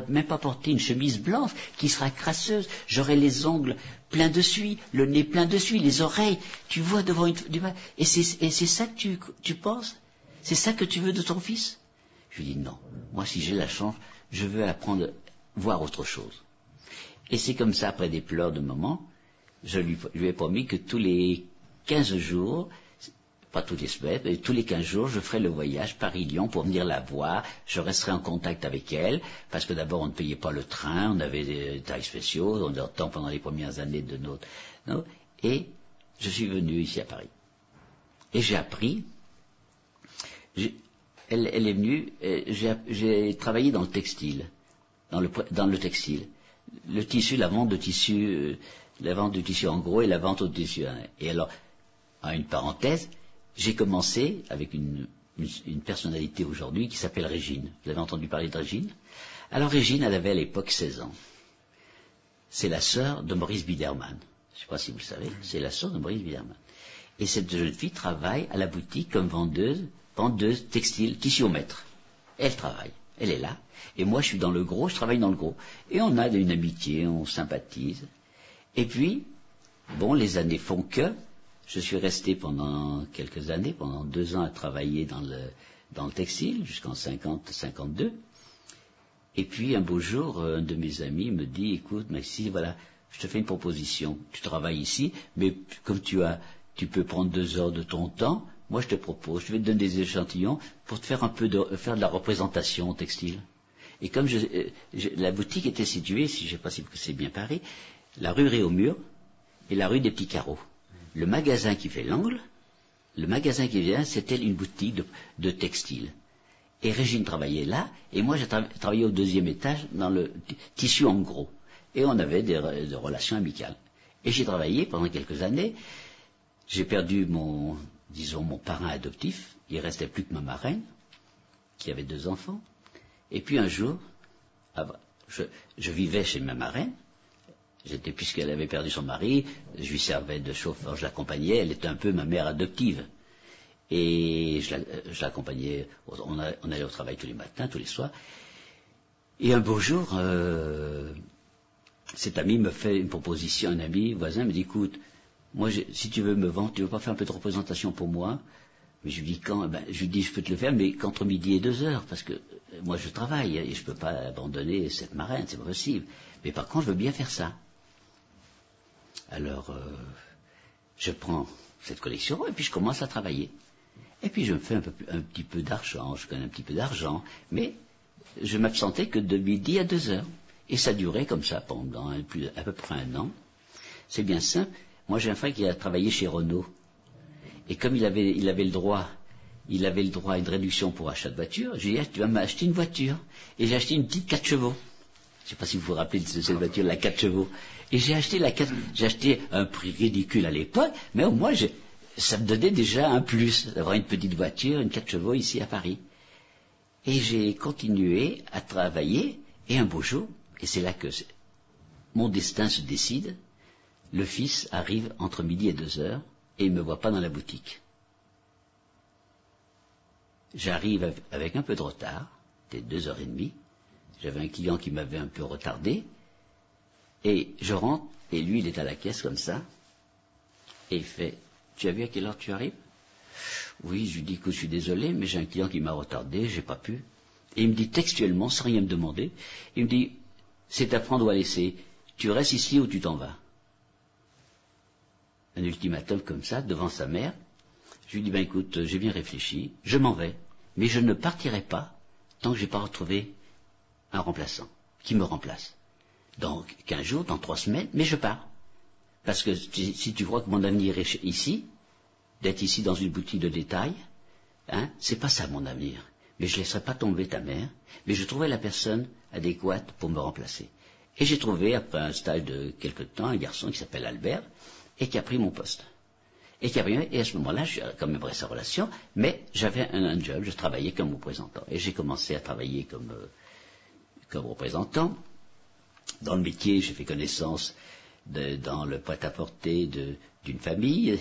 même pas porter une chemise blanche qui sera crasseuse, j'aurai les ongles pleins de suie, le nez plein de suie, les oreilles, tu vois devant et c'est ça que tu penses? C'est ça que tu veux de ton fils? Je lui dis non, moi si j'ai la chance, je veux apprendre, voir autre chose. Et c'est comme ça, après des pleurs de maman, je lui ai promis que tous les 15 jours, pas toutes les semaines, mais tous les 15 jours, je ferai le voyage Paris-Lyon pour venir la voir. Je resterai en contact avec elle, parce que d'abord, on ne payait pas le train, on avait des tarifs spéciaux, on entend pendant les premières années de notre... Non, et je suis venu ici à Paris. Et j'ai appris... Elle est venue, j'ai travaillé dans le textile, dans le textile. Le tissu, la vente de tissu en gros et la vente au tissu. Et alors, à une parenthèse, j'ai commencé avec une personnalité aujourd'hui qui s'appelle Régine. Vous avez entendu parler de Régine? Alors Régine, elle avait à l'époque 16 ans. C'est la sœur de Maurice Biederman. Je ne sais pas si vous le savez, c'est la sœur de Maurice Biederman. Et cette jeune fille travaille à la boutique comme vendeuse textile, tissio-mètre. Elle travaille, elle est là. Et moi, je suis dans le gros, je travaille dans le gros. Et on a une amitié, on sympathise. Et puis, bon, les années font que... Je suis resté pendant quelques années, pendant 2 ans à travailler dans le textile, jusqu'en 50-52. Et puis un beau jour, un de mes amis me dit, écoute Maxi, voilà, je te fais une proposition. Tu travailles ici, mais comme tu peux prendre 2 heures de ton temps, moi je te propose, je vais te donner des échantillons pour te faire faire de la représentation au textile. Et comme la boutique était située, si je ne sais pas si c'est bien Paris, la rue Réaumur et la rue des Petits Carreaux. Le magasin qui fait l'angle, le magasin qui vient, c'était une boutique de textile. Et Régine travaillait là, et moi j'ai travaillé au 2e étage dans le tissu en gros. Et on avait des relations amicales. Et j'ai travaillé pendant quelques années. J'ai perdu mon parrain adoptif. Il restait plus que ma marraine, qui avait 2 enfants. Et puis un jour, je vivais chez ma marraine. Puisqu'elle avait perdu son mari, je lui servais de chauffeur, je l'accompagnais, elle était un peu ma mère adoptive. Et je l'accompagnais, on allait au travail tous les matins, tous les soirs. Et un beau jour, cet ami me fait une proposition, un ami voisin me dit, écoute, moi, si tu veux me vendre, tu veux pas faire un peu de représentation pour moi? Mais je lui dis quand? Je lui dis, je peux te le faire, mais qu'entre midi et 2 heures, parce que moi je travaille, et je peux pas abandonner cette marraine, c'est pas possible. Mais par contre, je veux bien faire ça. Alors, je prends cette collection et puis je commence à travailler. Et puis je me fais un petit peu d'argent, je gagne un petit peu d'argent, mais je m'absentais que de midi à 2 heures. Et ça durait comme ça pendant à peu près 1 an. C'est bien simple. Moi j'ai un frère qui a travaillé chez Renault. Et comme il avait le droit à une réduction pour achat de voiture, j'ai dit, tu vas m'acheter une voiture. Et j'ai acheté une petite 4 chevaux. Je ne sais pas si vous vous rappelez de cette voiture, la 4 chevaux. Et j'ai acheté un prix ridicule à l'époque, mais au moins, ça me donnait déjà un plus d'avoir une petite voiture, une 4 chevaux ici à Paris. Et j'ai continué à travailler, et un beau jour, et c'est là que mon destin se décide, le fils arrive entre midi et 2 heures, et il ne me voit pas dans la boutique. J'arrive avec un peu de retard, c'était 2h30, j'avais un client qui m'avait un peu retardé, et je rentre, et lui il est à la caisse comme ça, et il fait « Tu as vu à quelle heure tu arrives ?» Oui, je lui dis que je suis désolé, mais j'ai un client qui m'a retardé, j'ai pas pu. Et il me dit textuellement, sans rien me demander, il me dit « C'est à prendre ou à laisser, tu restes ici ou tu t'en vas ?» Un ultimatum comme ça, devant sa mère. Je lui dis, ben écoute, j'ai bien réfléchi, je m'en vais, mais je ne partirai pas tant que j'ai pas retrouvé un remplaçant, qui me remplace. Dans 15 jours, dans 3 semaines, mais je pars. Parce que si tu crois que mon avenir est ici, d'être ici dans une boutique de détail, c'est pas ça mon avenir. Mais je ne laisserai pas tomber ta mère, mais je trouverai la personne adéquate pour me remplacer. Et j'ai trouvé, après un stage de quelque temps, un garçon qui s'appelle Albert, et qui a pris mon poste. Et à ce moment-là, je quand même resté en relation, mais j'avais un job, je travaillais comme représentant. Et j'ai commencé à travailler comme représentant. Dans le métier, j'ai fait connaissance dans le prêt-à-porter d'une famille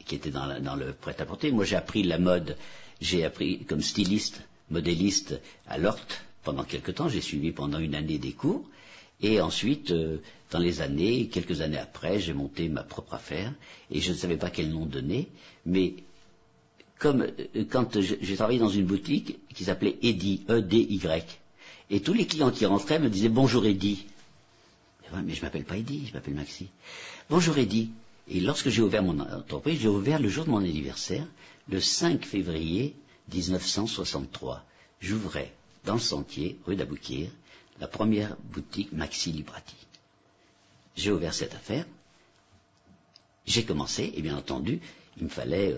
qui était dans le prêt-à-porter. Moi, j'ai appris la mode, j'ai appris comme styliste, modéliste à l'Horte pendant quelque temps. J'ai suivi pendant 1 année des cours. Et ensuite, dans les années, quelques années après, j'ai monté ma propre affaire et je ne savais pas quel nom donner. Mais quand j'ai travaillé dans une boutique qui s'appelait Eddy, E-D-Y, et tous les clients qui rentraient me disaient « Bonjour Eddy ». Mais je m'appelle pas Eddy, je m'appelle Maxi. « Bonjour Eddy ». Et lorsque j'ai ouvert mon entreprise, j'ai ouvert le jour de mon anniversaire, le 5 février 1963. J'ouvrais dans le Sentier, rue d'Aboukir, la première boutique Maxi Librati. J'ai ouvert cette affaire, j'ai commencé, et bien entendu, il me fallait...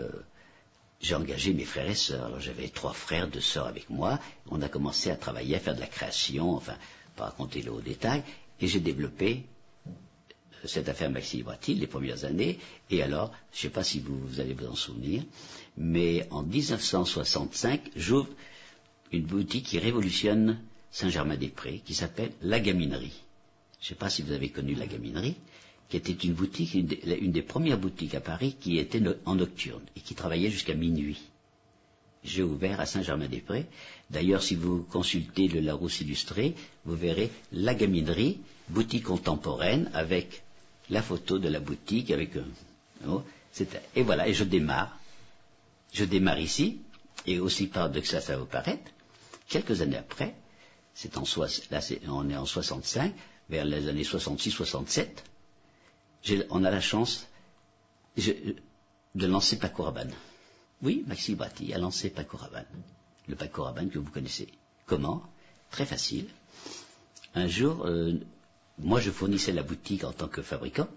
j'ai engagé mes frères et sœurs. Alors j'avais 3 frères, 2 sœurs avec moi. On a commencé à travailler, à faire de la création, enfin, pas raconter le haut détail, et j'ai développé cette affaire Maxi Librati les premières années. Et alors, je ne sais pas si vous allez vous en souvenir, mais en 1965, j'ouvre une boutique qui révolutionne Saint-Germain-des-Prés, qui s'appelle La Gaminerie. Je ne sais pas si vous avez connu La Gaminerie, qui était une boutique, une des premières boutiques à Paris qui était en nocturne et qui travaillait jusqu'à minuit. J'ai ouvert à Saint-Germain-des-Prés. D'ailleurs, si vous consultez le Larousse illustré, vous verrez La Gaminerie, boutique contemporaine, avec la photo de la boutique, avec et voilà, et je démarre. Je démarre ici, et aussi paradoxal ça vous paraître, quelques années après, on est en 65, vers les années 66-67, on a la chance de lancer Paco Rabanne. Oui, Maxi Librati a lancé Paco Rabanne. Le Paco Rabanne que vous connaissez. Comment? Très facile. Un jour, moi je fournissais la boutique en tant que fabricant,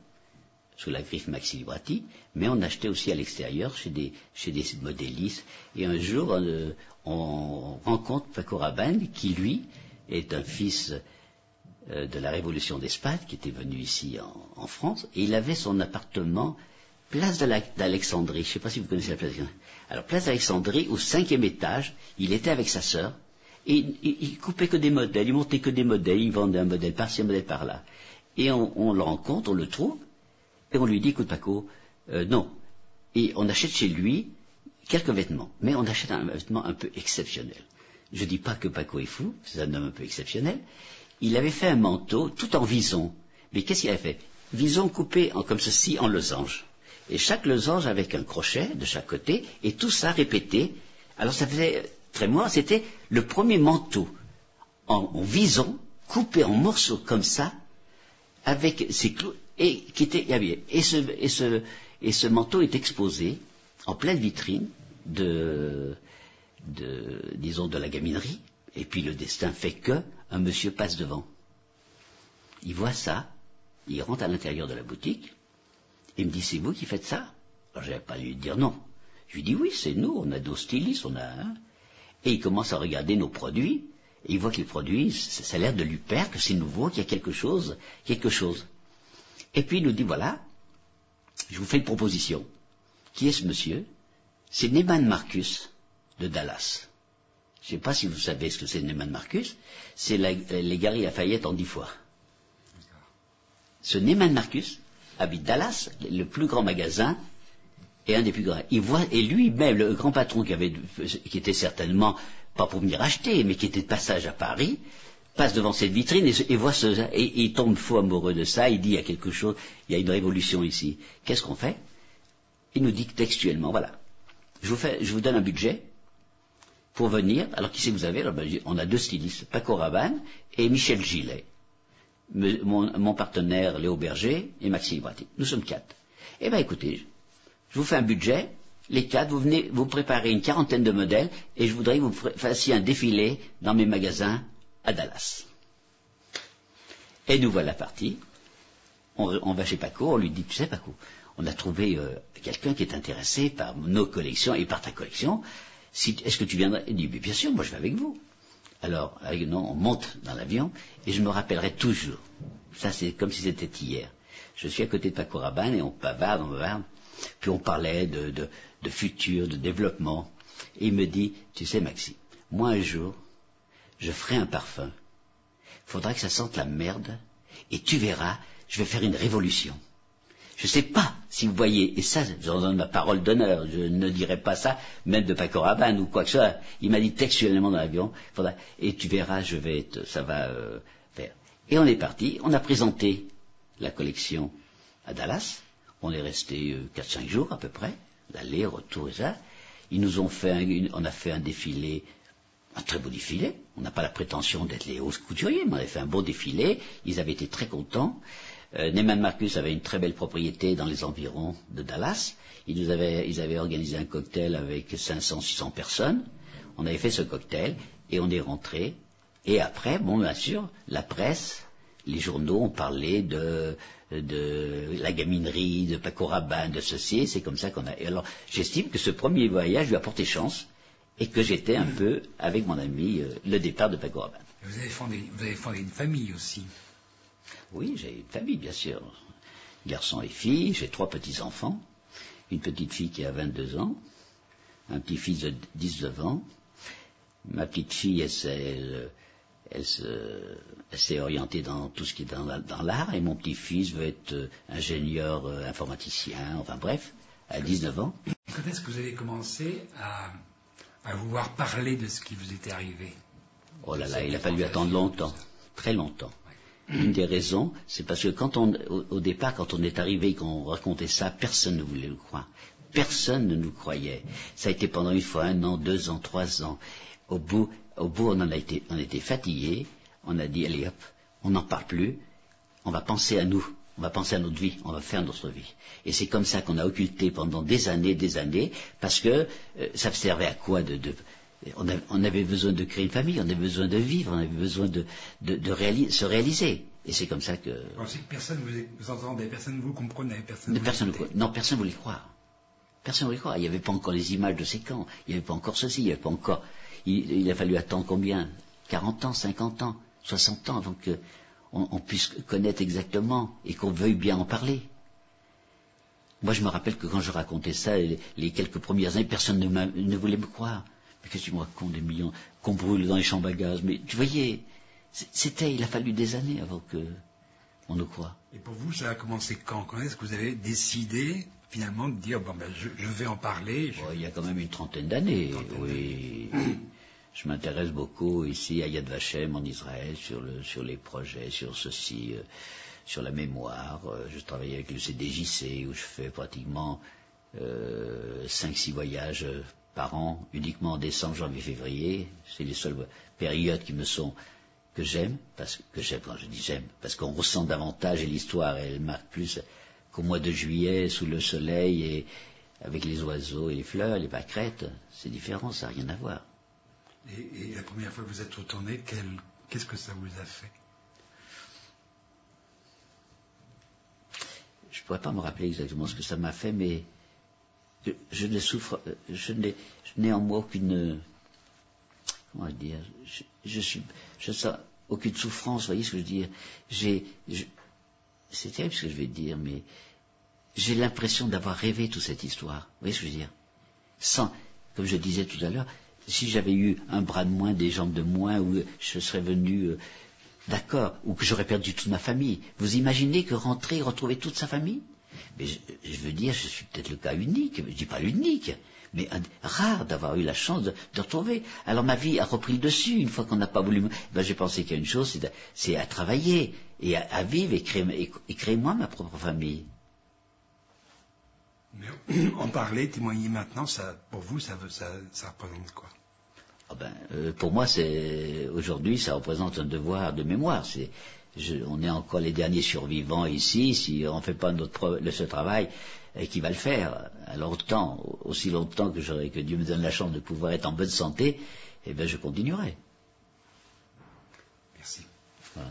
sous la griffe Maxi Librati, mais on achetait aussi à l'extérieur chez des modélistes. Et un jour, on rencontre Paco Rabanne, qui lui est un fils de la Révolution d'Espagne, qui était venu ici en France, et il avait son appartement place d'Alexandrie. Je ne sais pas si vous connaissez la place d'Alexandrie. Alors, place d'Alexandrie, au 5e étage, il était avec sa sœur, et il coupait que des modèles, il montait que des modèles, il vendait un modèle par-ci, un modèle par-là. Et on le rencontre, on le trouve, et on lui dit, écoute Paco, non. Et on achète chez lui quelques vêtements, mais on achète un vêtement un peu exceptionnel. Je ne dis pas que Paco est fou, c'est un homme un peu exceptionnel. Il avait fait un manteau tout en vison. Mais qu'est-ce qu'il avait fait? Vison coupé comme ceci en losange. Et chaque losange avec un crochet de chaque côté, et tout ça répété. Alors ça faisait très moi, c'était le premier manteau en vison, coupé en morceaux comme ça, avec ses clous, et qui était habillé. Et ce manteau est exposé en pleine vitrine disons de la Gaminerie. Et puis le destin fait que un monsieur passe devant. Il voit ça, il rentre à l'intérieur de la boutique, il me dit, c'est vous qui faites ça? Alors je n'avais pas lui dire non. Je lui dis, oui, c'est nous, on a nos stylistes, Et il commence à regarder nos produits, et il voit que les produits, ça a l'air de lui plaire, que c'est nouveau, qu'il y a quelque chose. Et puis il nous dit, voilà, je vous fais une proposition. Qui est ce monsieur? C'est Neiman Marcus de Dallas. Je ne sais pas si vous savez ce que c'est Neiman Marcus. C'est les Galeries Lafayette en 10 fois. Ce Neiman Marcus habite Dallas, le plus grand magasin, et un des plus grands. Et lui-même, le grand patron qui était certainement, pas pour venir acheter, mais qui était de passage à Paris, passe devant cette vitrine et voit et il tombe fou amoureux de ça, il dit il y a quelque chose, il y a une révolution ici. Qu'est-ce qu'on fait? Il nous dit textuellement, voilà, je vous donne un budget pour venir, alors qui c'est que vous avez? Alors, on a 2 stylistes, Paco Rabanne et Michel Gillet. Mon partenaire Léo Berger et Maxime Brati. Nous sommes 4. Eh bien écoutez, je vous fais un budget, les 4, vous venez, vous préparez une 40aine de modèles, et je voudrais que vous fassiez un défilé dans mes magasins à Dallas. Et nous voilà partis. On va chez Paco, on lui dit, tu sais Paco, on a trouvé quelqu'un qui est intéressé par nos collections et par ta collection. Est-ce que tu viendrais? Il dit, bien sûr, moi je vais avec vous. Alors, on monte dans l'avion, et je me rappellerai toujours. Ça, c'est comme si c'était hier. Je suis à côté de Paco Rabanne, et on bavarde, puis on parlait de futur, de développement. Et il me dit, tu sais Maxime, moi un jour, je ferai un parfum. Il faudra que ça sente la merde, et tu verras, je vais faire une révolution. Je ne sais pas si vous voyez, et ça, je vous donne ma parole d'honneur, je ne dirai pas ça, même de Paco Rabanne ou quoi que ce soit. Il m'a dit textuellement dans l'avion, et tu verras, ça va faire. Et on est parti, on a présenté la collection à Dallas, on est resté 4-5 jours à peu près, l'aller, retour et ça. Ils nous ont fait, on a fait un défilé, un très beau défilé. On n'a pas la prétention d'être les hauts couturiers, mais on avait fait un beau défilé, ils avaient été très contents. Neiman Marcus avait une très belle propriété dans les environs de Dallas. Ils avaient organisé un cocktail avec 500-600 personnes. On avait fait ce cocktail et on est rentré. Et après, bon, bien sûr, la presse, les journaux ont parlé de la gaminerie, de Paco Rabanne, de ceci. C'est comme ça qu'on a. Et alors, j'estime que ce premier voyage lui a porté chance et que j'étais un peu avec mon ami le départ de Paco Rabanne. Vous avez fondé une famille aussi. Oui, j'ai une famille, bien sûr. Garçons et filles, j'ai 3 petits-enfants. Une petite fille qui a 22 ans, un petit-fils de 19 ans. Ma petite fille, elle s'est orientée dans tout ce qui est dans l'art, et mon petit-fils veut être ingénieur informaticien, enfin bref, à 19 ans. Quand est-ce que vous avez commencé à vouloir parler de ce qui vous était arrivé? Oh là là, il a fallu attendre longtemps, très longtemps. Une des raisons, c'est parce que au départ, quand on est arrivé et qu'on racontait ça, personne ne voulait le croire. Personne ne nous croyait. Ça a été pendant une fois 1 an, 2 ans, 3 ans. Au bout, on était fatigués. On a dit, allez hop, on n'en parle plus. On va penser à nous. On va penser à notre vie. On va faire notre vie. Et c'est comme ça qu'on a occulté pendant des années, parce que ça servait à quoi on avait besoin de créer une famille, on avait besoin de vivre, on avait besoin de se réaliser. Et c'est comme ça que... Pensez que personne vous entendait, personne ne vous comprenait, personne ne voulait croire. Personne ne voulait croire. Il n'y avait pas encore les images de ces camps, il n'y avait pas encore ceci, il n'y avait pas encore... Il a fallu attendre combien? 40 ans, 50 ans, 60 ans avant qu'on puisse connaître exactement et qu'on veuille bien en parler. Moi, je me rappelle que quand je racontais ça, les quelques premières années, personne ne voulait me croire. Mais qu'est-ce que tu me racontes, des millions qu'on brûle dans les chambres à gaz? Mais tu voyais, il a fallu des années avant qu'on nous croie. Et pour vous, ça a commencé quand? Quand est-ce que vous avez décidé finalement de dire, je vais en parler? Il y a quand même une trentaine d'années, oui. Je m'intéresse beaucoup ici à Yad Vashem en Israël sur les projets, sur ceci, sur la mémoire. Je travaille avec le CDJC où je fais pratiquement 5-6 voyages par an, uniquement en décembre, janvier, février. C'est les seules périodes que j'aime, quand je dis j'aime, parce qu'on ressent davantage et l'histoire, elle marque plus qu'au mois de juillet, sous le soleil et avec les oiseaux et les fleurs, les pâquerettes. C'est différent, ça n'a rien à voir. Et la première fois que vous êtes retourné, qu'est-ce que ça vous a fait? Je ne pourrais pas me rappeler exactement ce que ça m'a fait, mais je n'ai en moi aucune, comment dire, je sens aucune souffrance, vous voyez ce que je veux dire? C'est terrible ce que je vais dire, mais j'ai l'impression d'avoir rêvé toute cette histoire, vous voyez ce que je veux dire? Comme je disais tout à l'heure, si j'avais eu un bras de moins, des jambes de moins, ou je serais venu, d'accord, ou que j'aurais perdu toute ma famille. Vous imaginez que rentrer et retrouver toute sa famille? Mais je veux dire, je suis peut-être le cas unique, je dis pas l'unique, mais rare d'avoir eu la chance de retrouver. Alors ma vie a repris le dessus une fois qu'on n'a pas voulu. J'ai pensé qu'il y a une chose, c'est à travailler et à vivre et créer moi ma propre famille. Mais en parler, témoigner maintenant, ça, pour vous, ça représente quoi? Pour moi, aujourd'hui, ça représente un devoir de mémoire. On est encore les derniers survivants ici. Si on ne fait pas ce travail, qui va le faire? Alors aussi longtemps que Dieu me donne la chance de pouvoir être en bonne santé, je continuerai. Merci. Voilà.